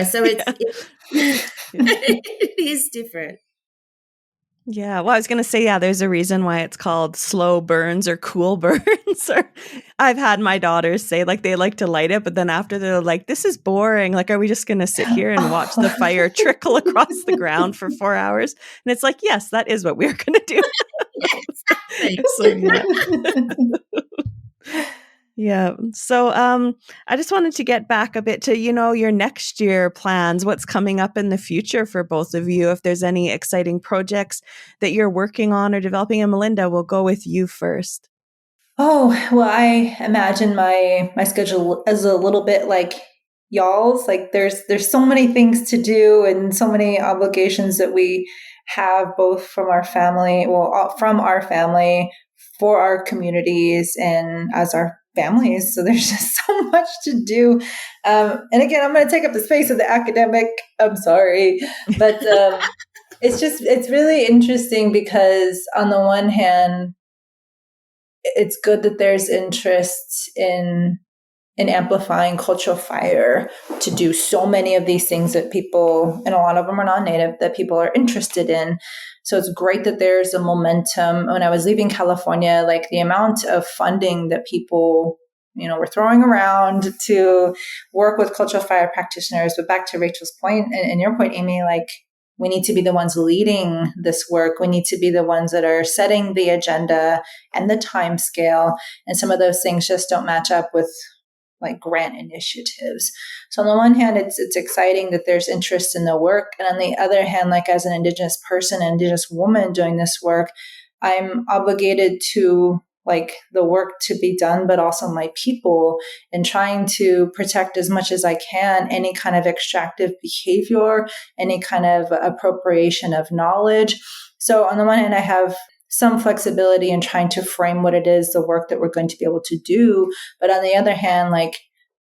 so it is different. Yeah. Well, I was going to say, there's a reason why it's called slow burns or cool burns. Or I've had my daughters say, like, they like to light it, but then after they're like, this is boring. Like, are we just going to sit here and watch the fire trickle across the ground for 4 hours? And it's like, yes, that is what we're going to do. So, yeah. So I just wanted to get back a bit to, your next year plans, what's coming up in the future for both of you, if there's any exciting projects that you're working on or developing. And Melinda, we'll go with you first. Oh, well, I imagine my schedule as a little bit like y'all's. Like there's so many things to do and so many obligations that we have, both from our family, for our communities and as our families. So there's just so much to do. And again, I'm going to take up the space of the academic. I'm sorry, but it's really interesting because on the one hand, it's good that there's interest in amplifying cultural fire to do so many of these things that people, and a lot of them are non-native, that people are interested in. So it's great that there's a momentum. When I was leaving California, like the amount of funding that people, were throwing around to work with cultural fire practitioners. But back to Rachel's point and your point, Amy, like we need to be the ones leading this work. We need to be the ones that are setting the agenda and the time scale. And some of those things just don't match up with like grant initiatives. So on the one hand, it's exciting that there's interest in the work. And on the other hand, like as an Indigenous person, an Indigenous woman doing this work, I'm obligated to like the work to be done, but also my people, and trying to protect as much as I can any kind of extractive behavior, any kind of appropriation of knowledge. So on the one hand, I have some flexibility in trying to frame what it is, the work that we're going to be able to do. But on the other hand, like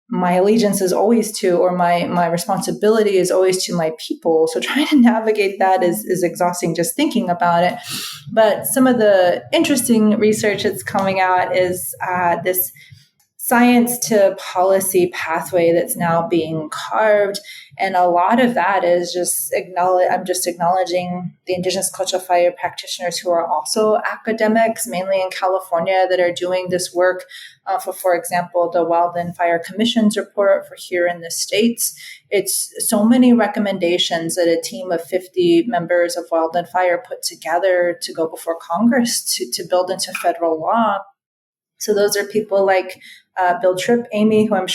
my allegiance is always to, or my responsibility is always to my people. So trying to navigate that is exhausting just thinking about it. But some of the interesting research that's coming out is this science to policy pathway that's now being carved. And a lot of that is I'm just acknowledging the Indigenous cultural fire practitioners who are also academics, mainly in California, that are doing this work. For example, the Wildland Fire Commission's report for here in the States. It's so many recommendations that a team of 50 members of Wildland Fire put together to go before Congress to build into federal law. So those are people like Bill Tripp, Amy, who I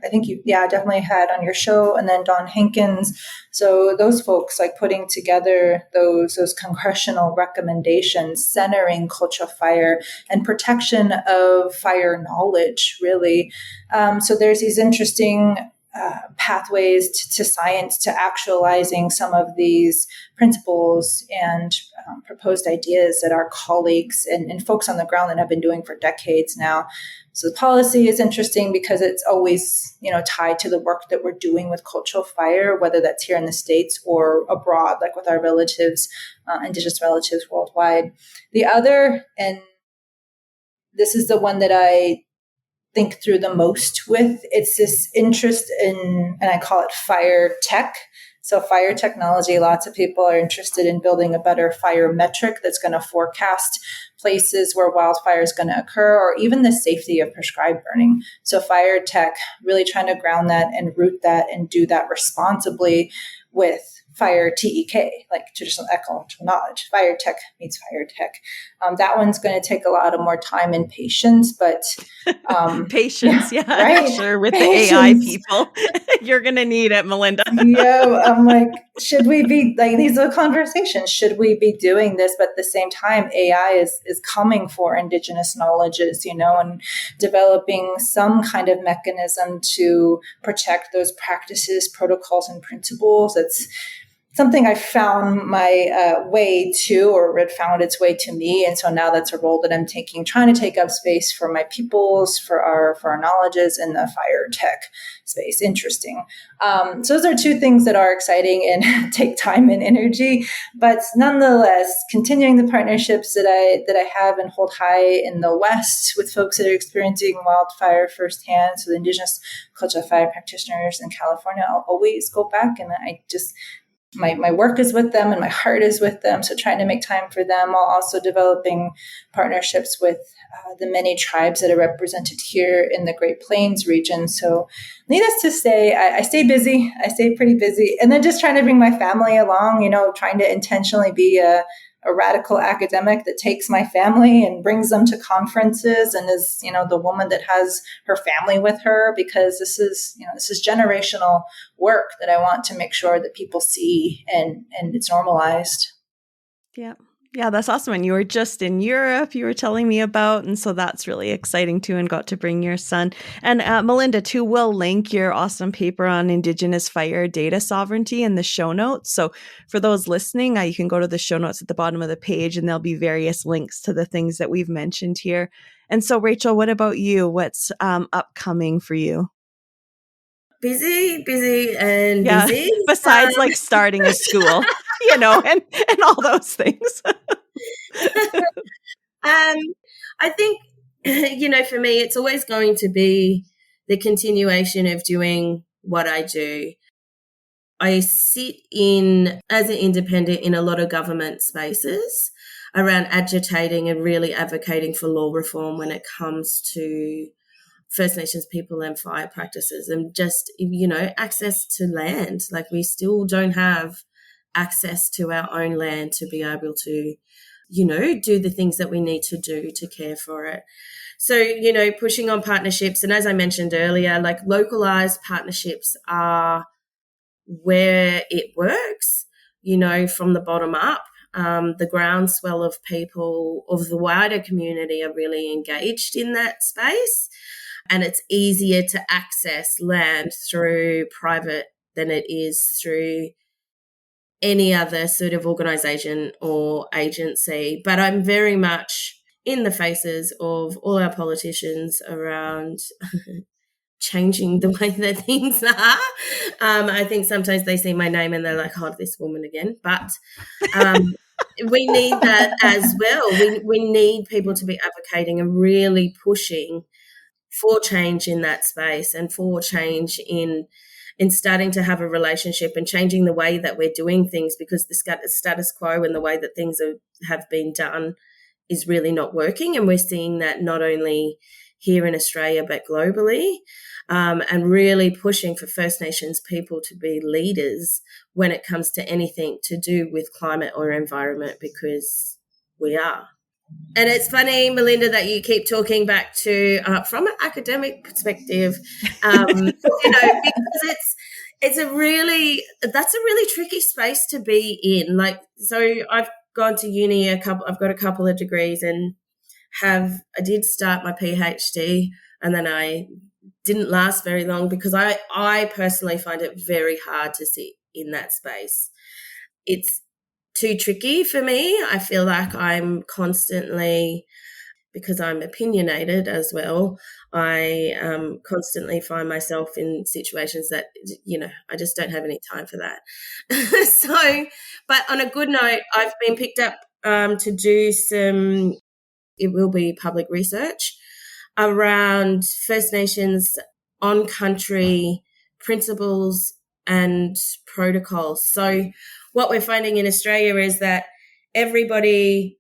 think you definitely had on your show, and then Don Hankins. So those folks like putting together those congressional recommendations centering cultural fire and protection of fire knowledge, really. So there's these interesting pathways to science, to actualizing some of these principles and proposed ideas that our colleagues and folks on the ground that have been doing for decades now. So the policy is interesting because it's always, tied to the work that we're doing with cultural fire, whether that's here in the States or abroad, like with our relatives, Indigenous relatives worldwide. The other, and this is the one that I think through the most with, it's this interest in, and I call it fire tech. So fire technology, lots of people are interested in building a better fire metric that's going to forecast places where wildfire is going to occur, or even the safety of prescribed burning. So fire tech, really trying to ground that and root that and do that responsibly with fire TEK, like traditional ecological knowledge. Fire tech meets fire tech. That one's going to take a lot of more time and patience, but patience, yeah, right? sure. With Patience. The AI people, you're going to need it, Melinda. Yeah, I'm like, should we be like, these are conversations? Should we be doing this? But at the same time, AI is coming for Indigenous knowledges, and developing some kind of mechanism to protect those practices, protocols, and principles. It's something I found my way to, or it found its way to me. And so now that's a role that I'm taking, trying to take up space for my peoples, for our knowledges in the fire tech space. Interesting. So those are two things that are exciting and take time and energy, but nonetheless, continuing the partnerships that I have and hold high in the West with folks that are experiencing wildfire firsthand. So the Indigenous cultural fire practitioners in California, I'll always go back, and I just, my work is with them and my heart is with them. So trying to make time for them, while also developing partnerships with the many tribes that are represented here in the Great Plains region. So needless to say, I stay busy. I stay pretty busy. And then just trying to bring my family along, trying to intentionally be a radical academic that takes my family and brings them to conferences and is, the woman that has her family with her, because this is generational work that I want to make sure that people see and it's normalized. Yeah. Yeah, that's awesome. And you were just in Europe, you were telling me about. And so that's really exciting too, and got to bring your son. And Melinda, too, will link your awesome paper on Indigenous fire data sovereignty in the show notes. So for those listening, you can go to the show notes at the bottom of the page, and there'll be various links to the things that we've mentioned here. And so, Rachael, what about you? What's upcoming for you? Busy, busy. Besides like starting a school, and all those things. I think, for me, it's always going to be the continuation of doing what I do. I sit as an independent in a lot of government spaces around agitating and really advocating for law reform when it comes to First Nations people and fire practices, and just, access to land. Like, we still don't have access to our own land to be able to, do the things that we need to do to care for it. So, pushing on partnerships. And as I mentioned earlier, like, localized partnerships are where it works, from the bottom up. The groundswell of people of the wider community are really engaged in that space. And it's easier to access land through private than it is through any other sort of organisation or agency. But I'm very much in the faces of all our politicians around changing the way that things are. I think sometimes they see my name and they're like, oh, this woman again. But we need that as well. We need people to be advocating and really pushing for change in that space, and for change in starting to have a relationship and changing the way that we're doing things, because the status quo and the way that things have been done is really not working. And we're seeing that not only here in Australia but globally, and really pushing for First Nations people to be leaders when it comes to anything to do with climate or environment, because we are. And it's funny, Melinda, that you keep talking back to from an academic perspective, because that's a really tricky space to be in. Like, so I've gone to uni I've got a couple of degrees, and I did start my PhD, and then I didn't last very long because I personally find it very hard to sit in that space. It's too tricky for me. I feel like I'm constantly, because I'm opinionated as well, I constantly find myself in situations that, I just don't have any time for that. So, but on a good note, I've been picked up to do some, it will be public research around First Nations on-country principles and protocols. So what we're finding in Australia is that everybody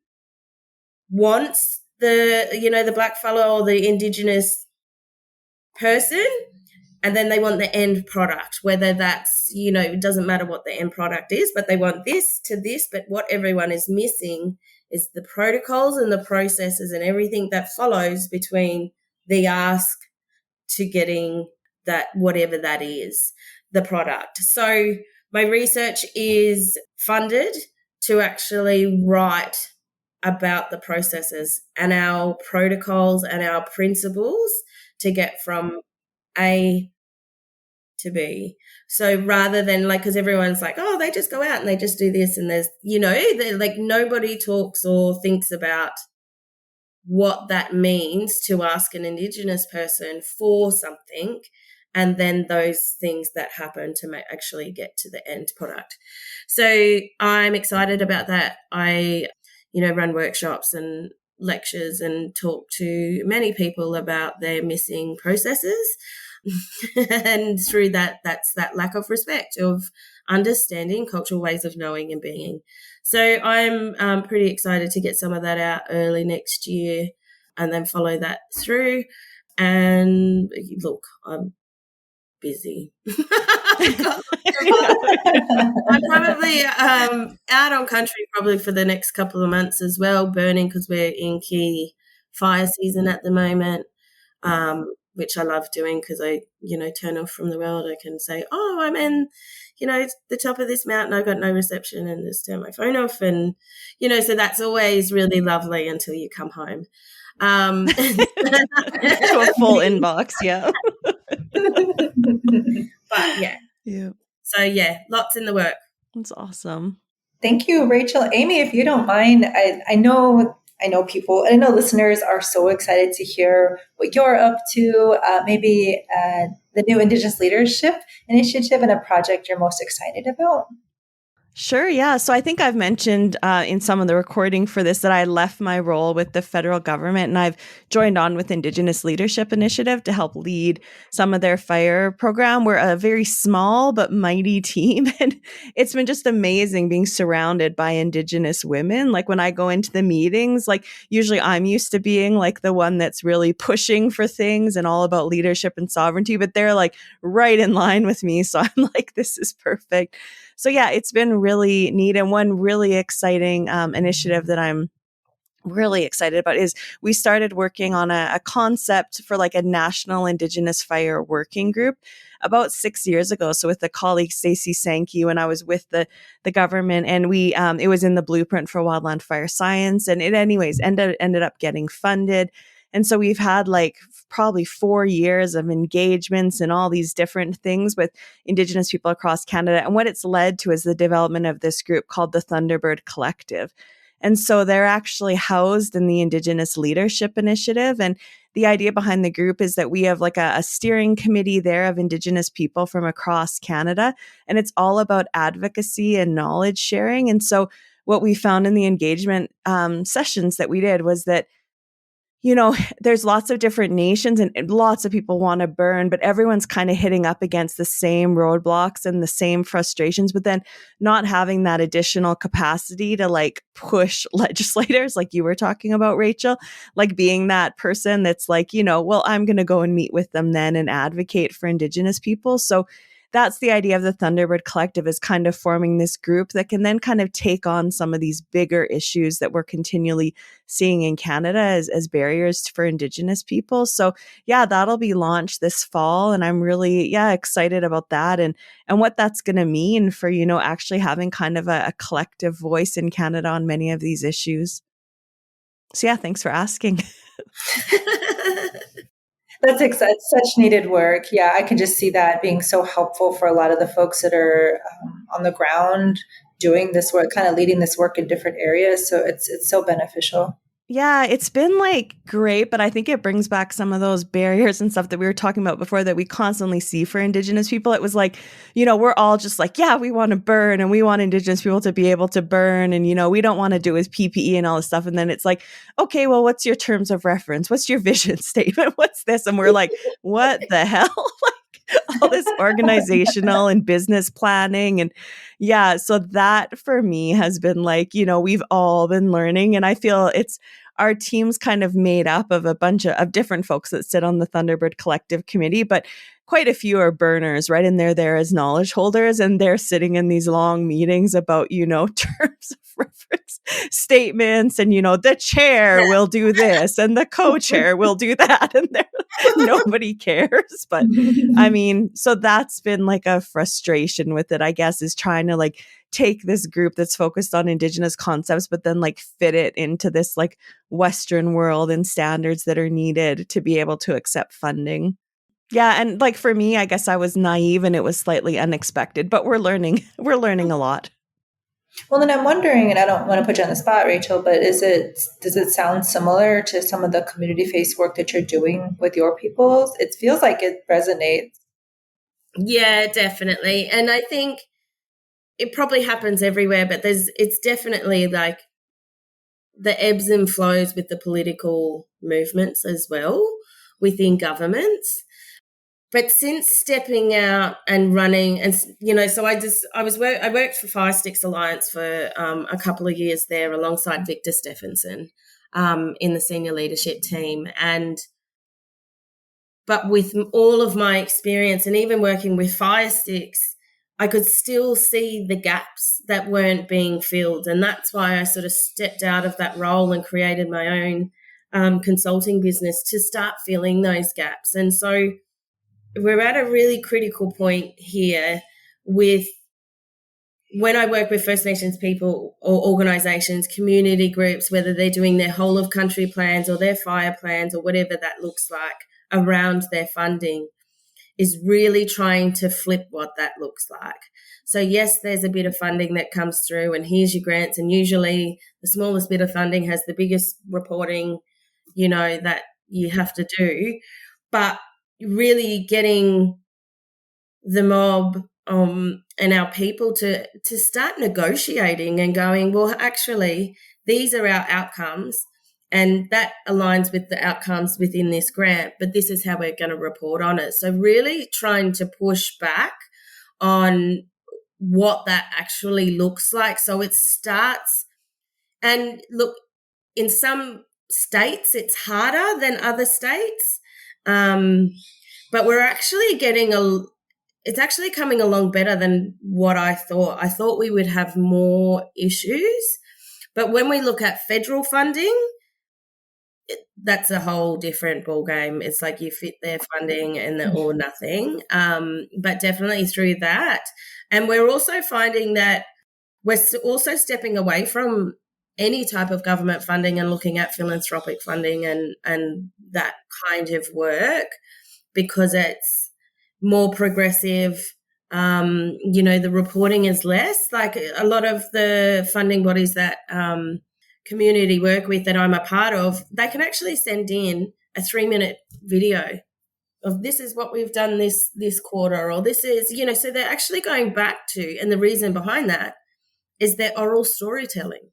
wants the blackfellow or the Indigenous person, and then they want the end product, whether that's, it doesn't matter what the end product is, but they want this to this. But what everyone is missing is the protocols and the processes and everything that follows between the ask to getting that, whatever that is, the product. So my research is funded to actually write about the processes and our protocols and our principles to get from A to B. So rather than because everyone's like, oh, they just go out and they just do this, and there's, nobody talks or thinks about what that means to ask an Indigenous person for something, and then those things that happen to actually get to the end product. So I'm excited about that. I, run workshops and lectures and talk to many people about their missing processes. And through that, that's that lack of respect, of understanding cultural ways of knowing and being. So I'm pretty excited to get some of that out early next year and then follow that through. And look, I'm busy. I'm probably out on country probably for the next couple of months as well, burning, because we're in key fire season at the moment. Which I love doing because I, turn off from the world. I can say, oh, I'm in, the top of this mountain. I got no reception, and just turn my phone off. And, so that's always really lovely until you come home. To a full inbox. Yeah. But yeah. So yeah, lots in the work. That's awesome. Thank you, Rachael. Amy, if you don't mind, I know people, I know listeners are so excited to hear what you're up to, maybe the new Indigenous Leadership Initiative and a project you're most excited about. Sure. Yeah. So I think I've mentioned in some of the recording for this that I left my role with the federal government and I've joined on with Indigenous Leadership Initiative to help lead some of their fire program. We're a very small but mighty team. And it's been just amazing being surrounded by Indigenous women. Like when I go into the meetings, usually I'm used to being the one that's really pushing for things and all about leadership and sovereignty, but they're right in line with me. So I'm this is perfect. So yeah, it's been really neat. And one really exciting initiative that I'm really excited about is we started working on a concept for a national Indigenous fire working group about 6 years ago. So with a colleague, Stacey Sankey, when I was with the government, and we it was in the blueprint for wildland fire science, and it anyways ended up getting funded. And so we've had probably 4 years of engagements and all these different things with Indigenous people across Canada. And what it's led to is the development of this group called the Thunderbird Collective. And so they're actually housed in the Indigenous Leadership Initiative. And the idea behind the group is that we have a steering committee there of Indigenous people from across Canada. And it's all about advocacy and knowledge sharing. And so what we found in the engagement sessions that we did was that there's lots of different nations and lots of people want to burn, but everyone's kind of hitting up against the same roadblocks and the same frustrations, but then not having that additional capacity to push legislators like you were talking about, Rachael, being that person that's well, I'm going to go and meet with them then and advocate for Indigenous people. So that's the idea of the Thunderbird Collective, is kind of forming this group that can then kind of take on some of these bigger issues that we're continually seeing in Canada as barriers for Indigenous people. So yeah, that'll be launched this fall. And I'm really, excited about that and what that's going to mean for, actually having kind of a collective voice in Canada on many of these issues. So yeah, thanks for asking. That's such needed work. Yeah, I can just see that being so helpful for a lot of the folks that are on the ground doing this work, kind of leading this work in different areas. So it's so beneficial. Yeah, it's been like great, but I think it brings back some of those barriers and stuff that we were talking about before that we constantly see for Indigenous people. It was like, we're all just like, yeah, we want to burn and we want Indigenous people to be able to burn. And, we don't want to do with PPE and all this stuff. And then it's like, okay, well, what's your terms of reference? What's your vision statement? What's this? And we're like, what the hell? All this organizational and business planning. And yeah, so that for me has been like, we've all been learning. And I feel our team's kind of made up of a bunch of different folks that sit on the Thunderbird Collective Committee, but quite a few are burners, right? And they're there as knowledge holders, and they're sitting in these long meetings about, terms of reference statements, and, the chair will do this and the co-chair will do that. And nobody cares. But I mean, so that's been like a frustration with it, I guess, is trying to like take this group that's focused on Indigenous concepts, but then like fit it into this like Western world and standards that are needed to be able to accept funding. Yeah. And like for me, I guess I was naive and it was slightly unexpected, but we're learning a lot. Well, then I'm wondering, and I don't want to put you on the spot, Rachael, but does it sound similar to some of the community-based work that you're doing with your peoples? It feels like it resonates. Yeah, definitely. And I think it probably happens everywhere, but it's definitely like the ebbs and flows with the political movements as well within governments. But since stepping out and running, and so I worked for Fire Sticks Alliance for a couple of years there alongside Victor Stephenson in the senior leadership team, but with all of my experience and even working with Fire Sticks, I could still see the gaps that weren't being filled, and that's why I sort of stepped out of that role and created my own consulting business to start filling those gaps. And so we're at a really critical point here with when I work with First Nations people or organisations, community groups, whether they're doing their whole of country plans or their fire plans or whatever that looks like around their funding, is really trying to flip what that looks like. So yes, there's a bit of funding that comes through and here's your grants, and usually the smallest bit of funding has the biggest reporting, that you have to do. But really getting the mob and our people to start negotiating and going, well, actually, these are our outcomes and that aligns with the outcomes within this grant, but this is how we're going to report on it. So really trying to push back on what that actually looks like. So it starts, and look, in some states it's harder than other states. But we're actually it's actually coming along better than what I thought. I thought we would have more issues. But when we look at federal funding, that's a whole different ballgame. It's like you fit their funding and or nothing. But definitely through that. And we're also finding that we're also stepping away from any type of government funding and looking at philanthropic funding and that kind of work, because it's more progressive. The reporting is less. Like a lot of the funding bodies that community work with that I'm a part of, they can actually send in a 3-minute video of this is what we've done this quarter, or this is, so they're actually going back to, and the reason behind that is their oral storytelling.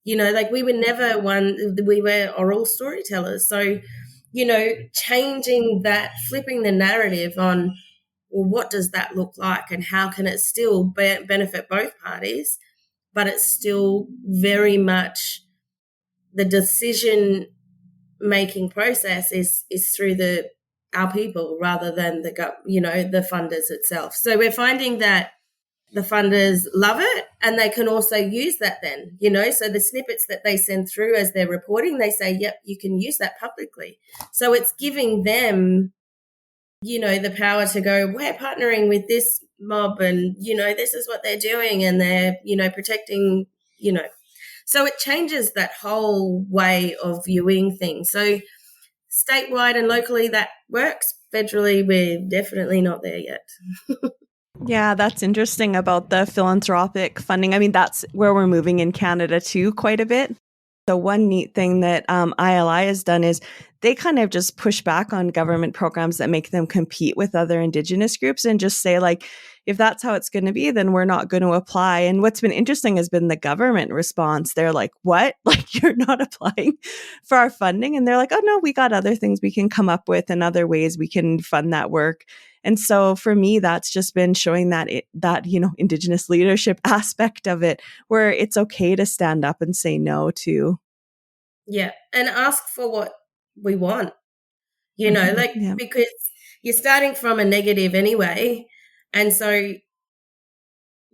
Like we were oral storytellers. So, changing that, flipping the narrative on, well, what does that look like and how can it still benefit both parties, but it's still very much the decision-making process is through our people rather than the funders itself. So we're finding that the funders love it and they can also use that then, so the snippets that they send through as they're reporting, they say, yep, you can use that publicly. So it's giving them, the power to go, we're partnering with this mob and, this is what they're doing and they're, protecting, So it changes that whole way of viewing things. So statewide and locally that works. Federally, we're definitely not there yet. Yeah, that's interesting about the philanthropic funding. I mean, that's where we're moving in Canada too, quite a bit. The one neat thing that ILI has done is they kind of just push back on government programs that make them compete with other Indigenous groups and just say, like, if that's how it's going to be, then we're not going to apply. And what's been interesting has been the government response. They're like, what? Like, you're not applying for our funding? And they're like, oh, no, we got other things we can come up with and other ways we can fund that work. And so for me, that's just been showing that Indigenous leadership aspect of it, where it's okay to stand up and say no to. Yeah. And ask for what we want, because you're starting from a negative anyway. And so,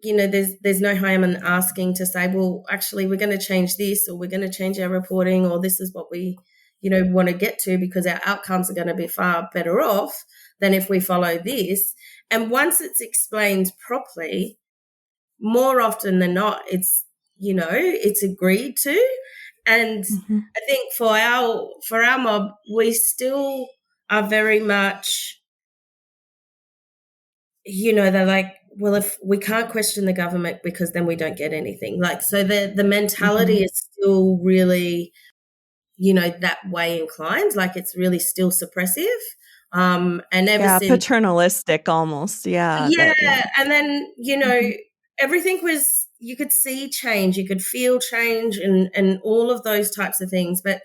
there's no harm in asking to say, well, actually, we're going to change this, or we're going to change our reporting, or this is what we, want to get to, because our outcomes are going to be far better off than if we follow this. And once it's explained properly, more often than not, it's agreed to. And I think for our mob, we still are very much, they're like, well, if we can't question the government because then we don't get anything. Like, so the mentality is still really, that way inclined. Like, it's really still suppressive. And ever since, paternalistic almost. Yeah. And then, everything was, you could see change, you could feel change and all of those types of things. But,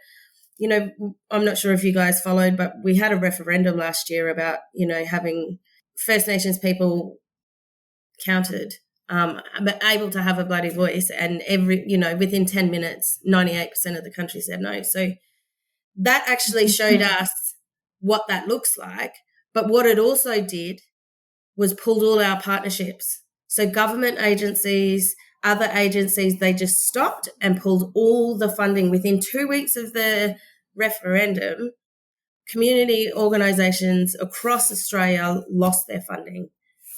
I'm not sure if you guys followed, but we had a referendum last year about, having First Nations people counted, but able to have a bloody voice. And within 10 minutes, 98% of the country said no. So that actually showed us what that looks like. But what it also did was pulled all our partnerships. So government agencies, other agencies, they just stopped and pulled all the funding. Within 2 weeks of the referendum, community organisations across Australia lost their funding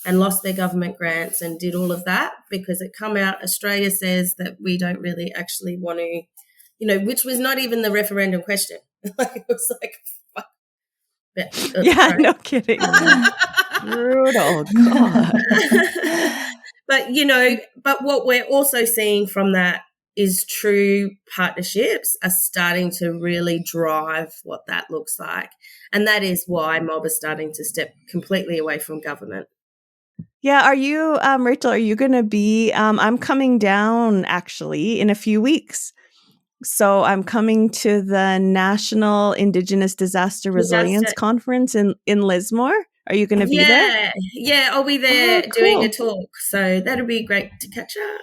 and lost their government grants and did all of that because it come out, Australia says that we don't really actually want to, which was not even the referendum question. Like, it was like, fuck. But, no kidding. Brutal. God. But what we're also seeing from that is true partnerships are starting to really drive what that looks like. And that is why mob is starting to step completely away from government. Yeah. Are you, Rachael, are you going to be, I'm coming down actually in a few weeks. So I'm coming to the National Indigenous Disaster Resilience Conference in Lismore. Are you going to be there? Yeah, I'll be there doing a talk. So that'll be great to catch up.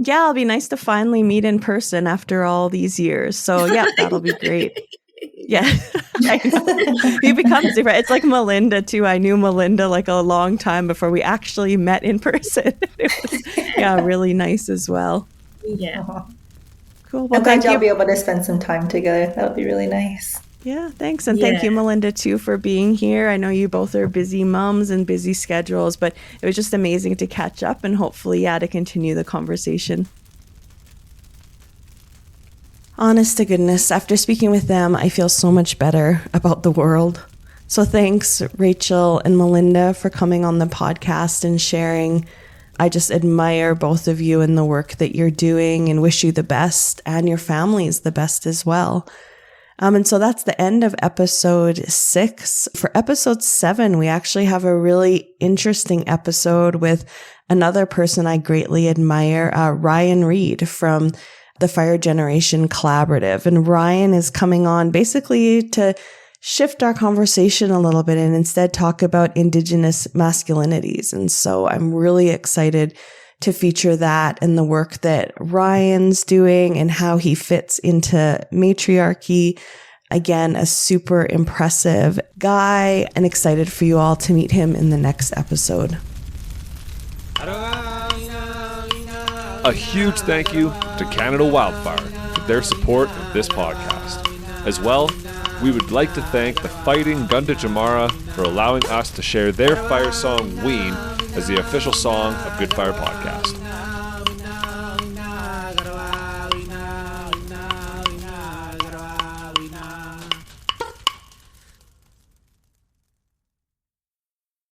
Yeah, it'll be nice to finally meet in person after all these years. So yeah, that'll be great. Yeah, he becomes different. It's like Melinda too. I knew Melinda like a long time before we actually met in person. It was, really nice as well. Yeah. Cool. Well, I'm glad you'll be able to spend some time together. That'll be really nice. Yeah, thanks. And thank you, Melinda, too, for being here. I know you both are busy moms and busy schedules, but it was just amazing to catch up and hopefully, to continue the conversation. Honest to goodness, after speaking with them, I feel so much better about the world. So thanks, Rachael and Melinda, for coming on the podcast and sharing. I just admire both of you and the work that you're doing and wish you the best and your families the best as well. And so that's the end of episode 6. For episode 7, we actually have a really interesting episode with another person I greatly admire, Ryan Reed from the Fire Generation Collaborative. And Ryan is coming on basically to shift our conversation a little bit and instead talk about Indigenous masculinities. And so I'm really excited to feature that and the work that Ryan's doing and how he fits into matriarchy. Again, a super impressive guy and excited for you all to meet him in the next episode. A huge thank you to Canada Wildfire for their support of this podcast. As well, we would like to thank the Fighting Gunda Jamara for allowing us to share their fire song Ween as the official song of Good Fire Podcast.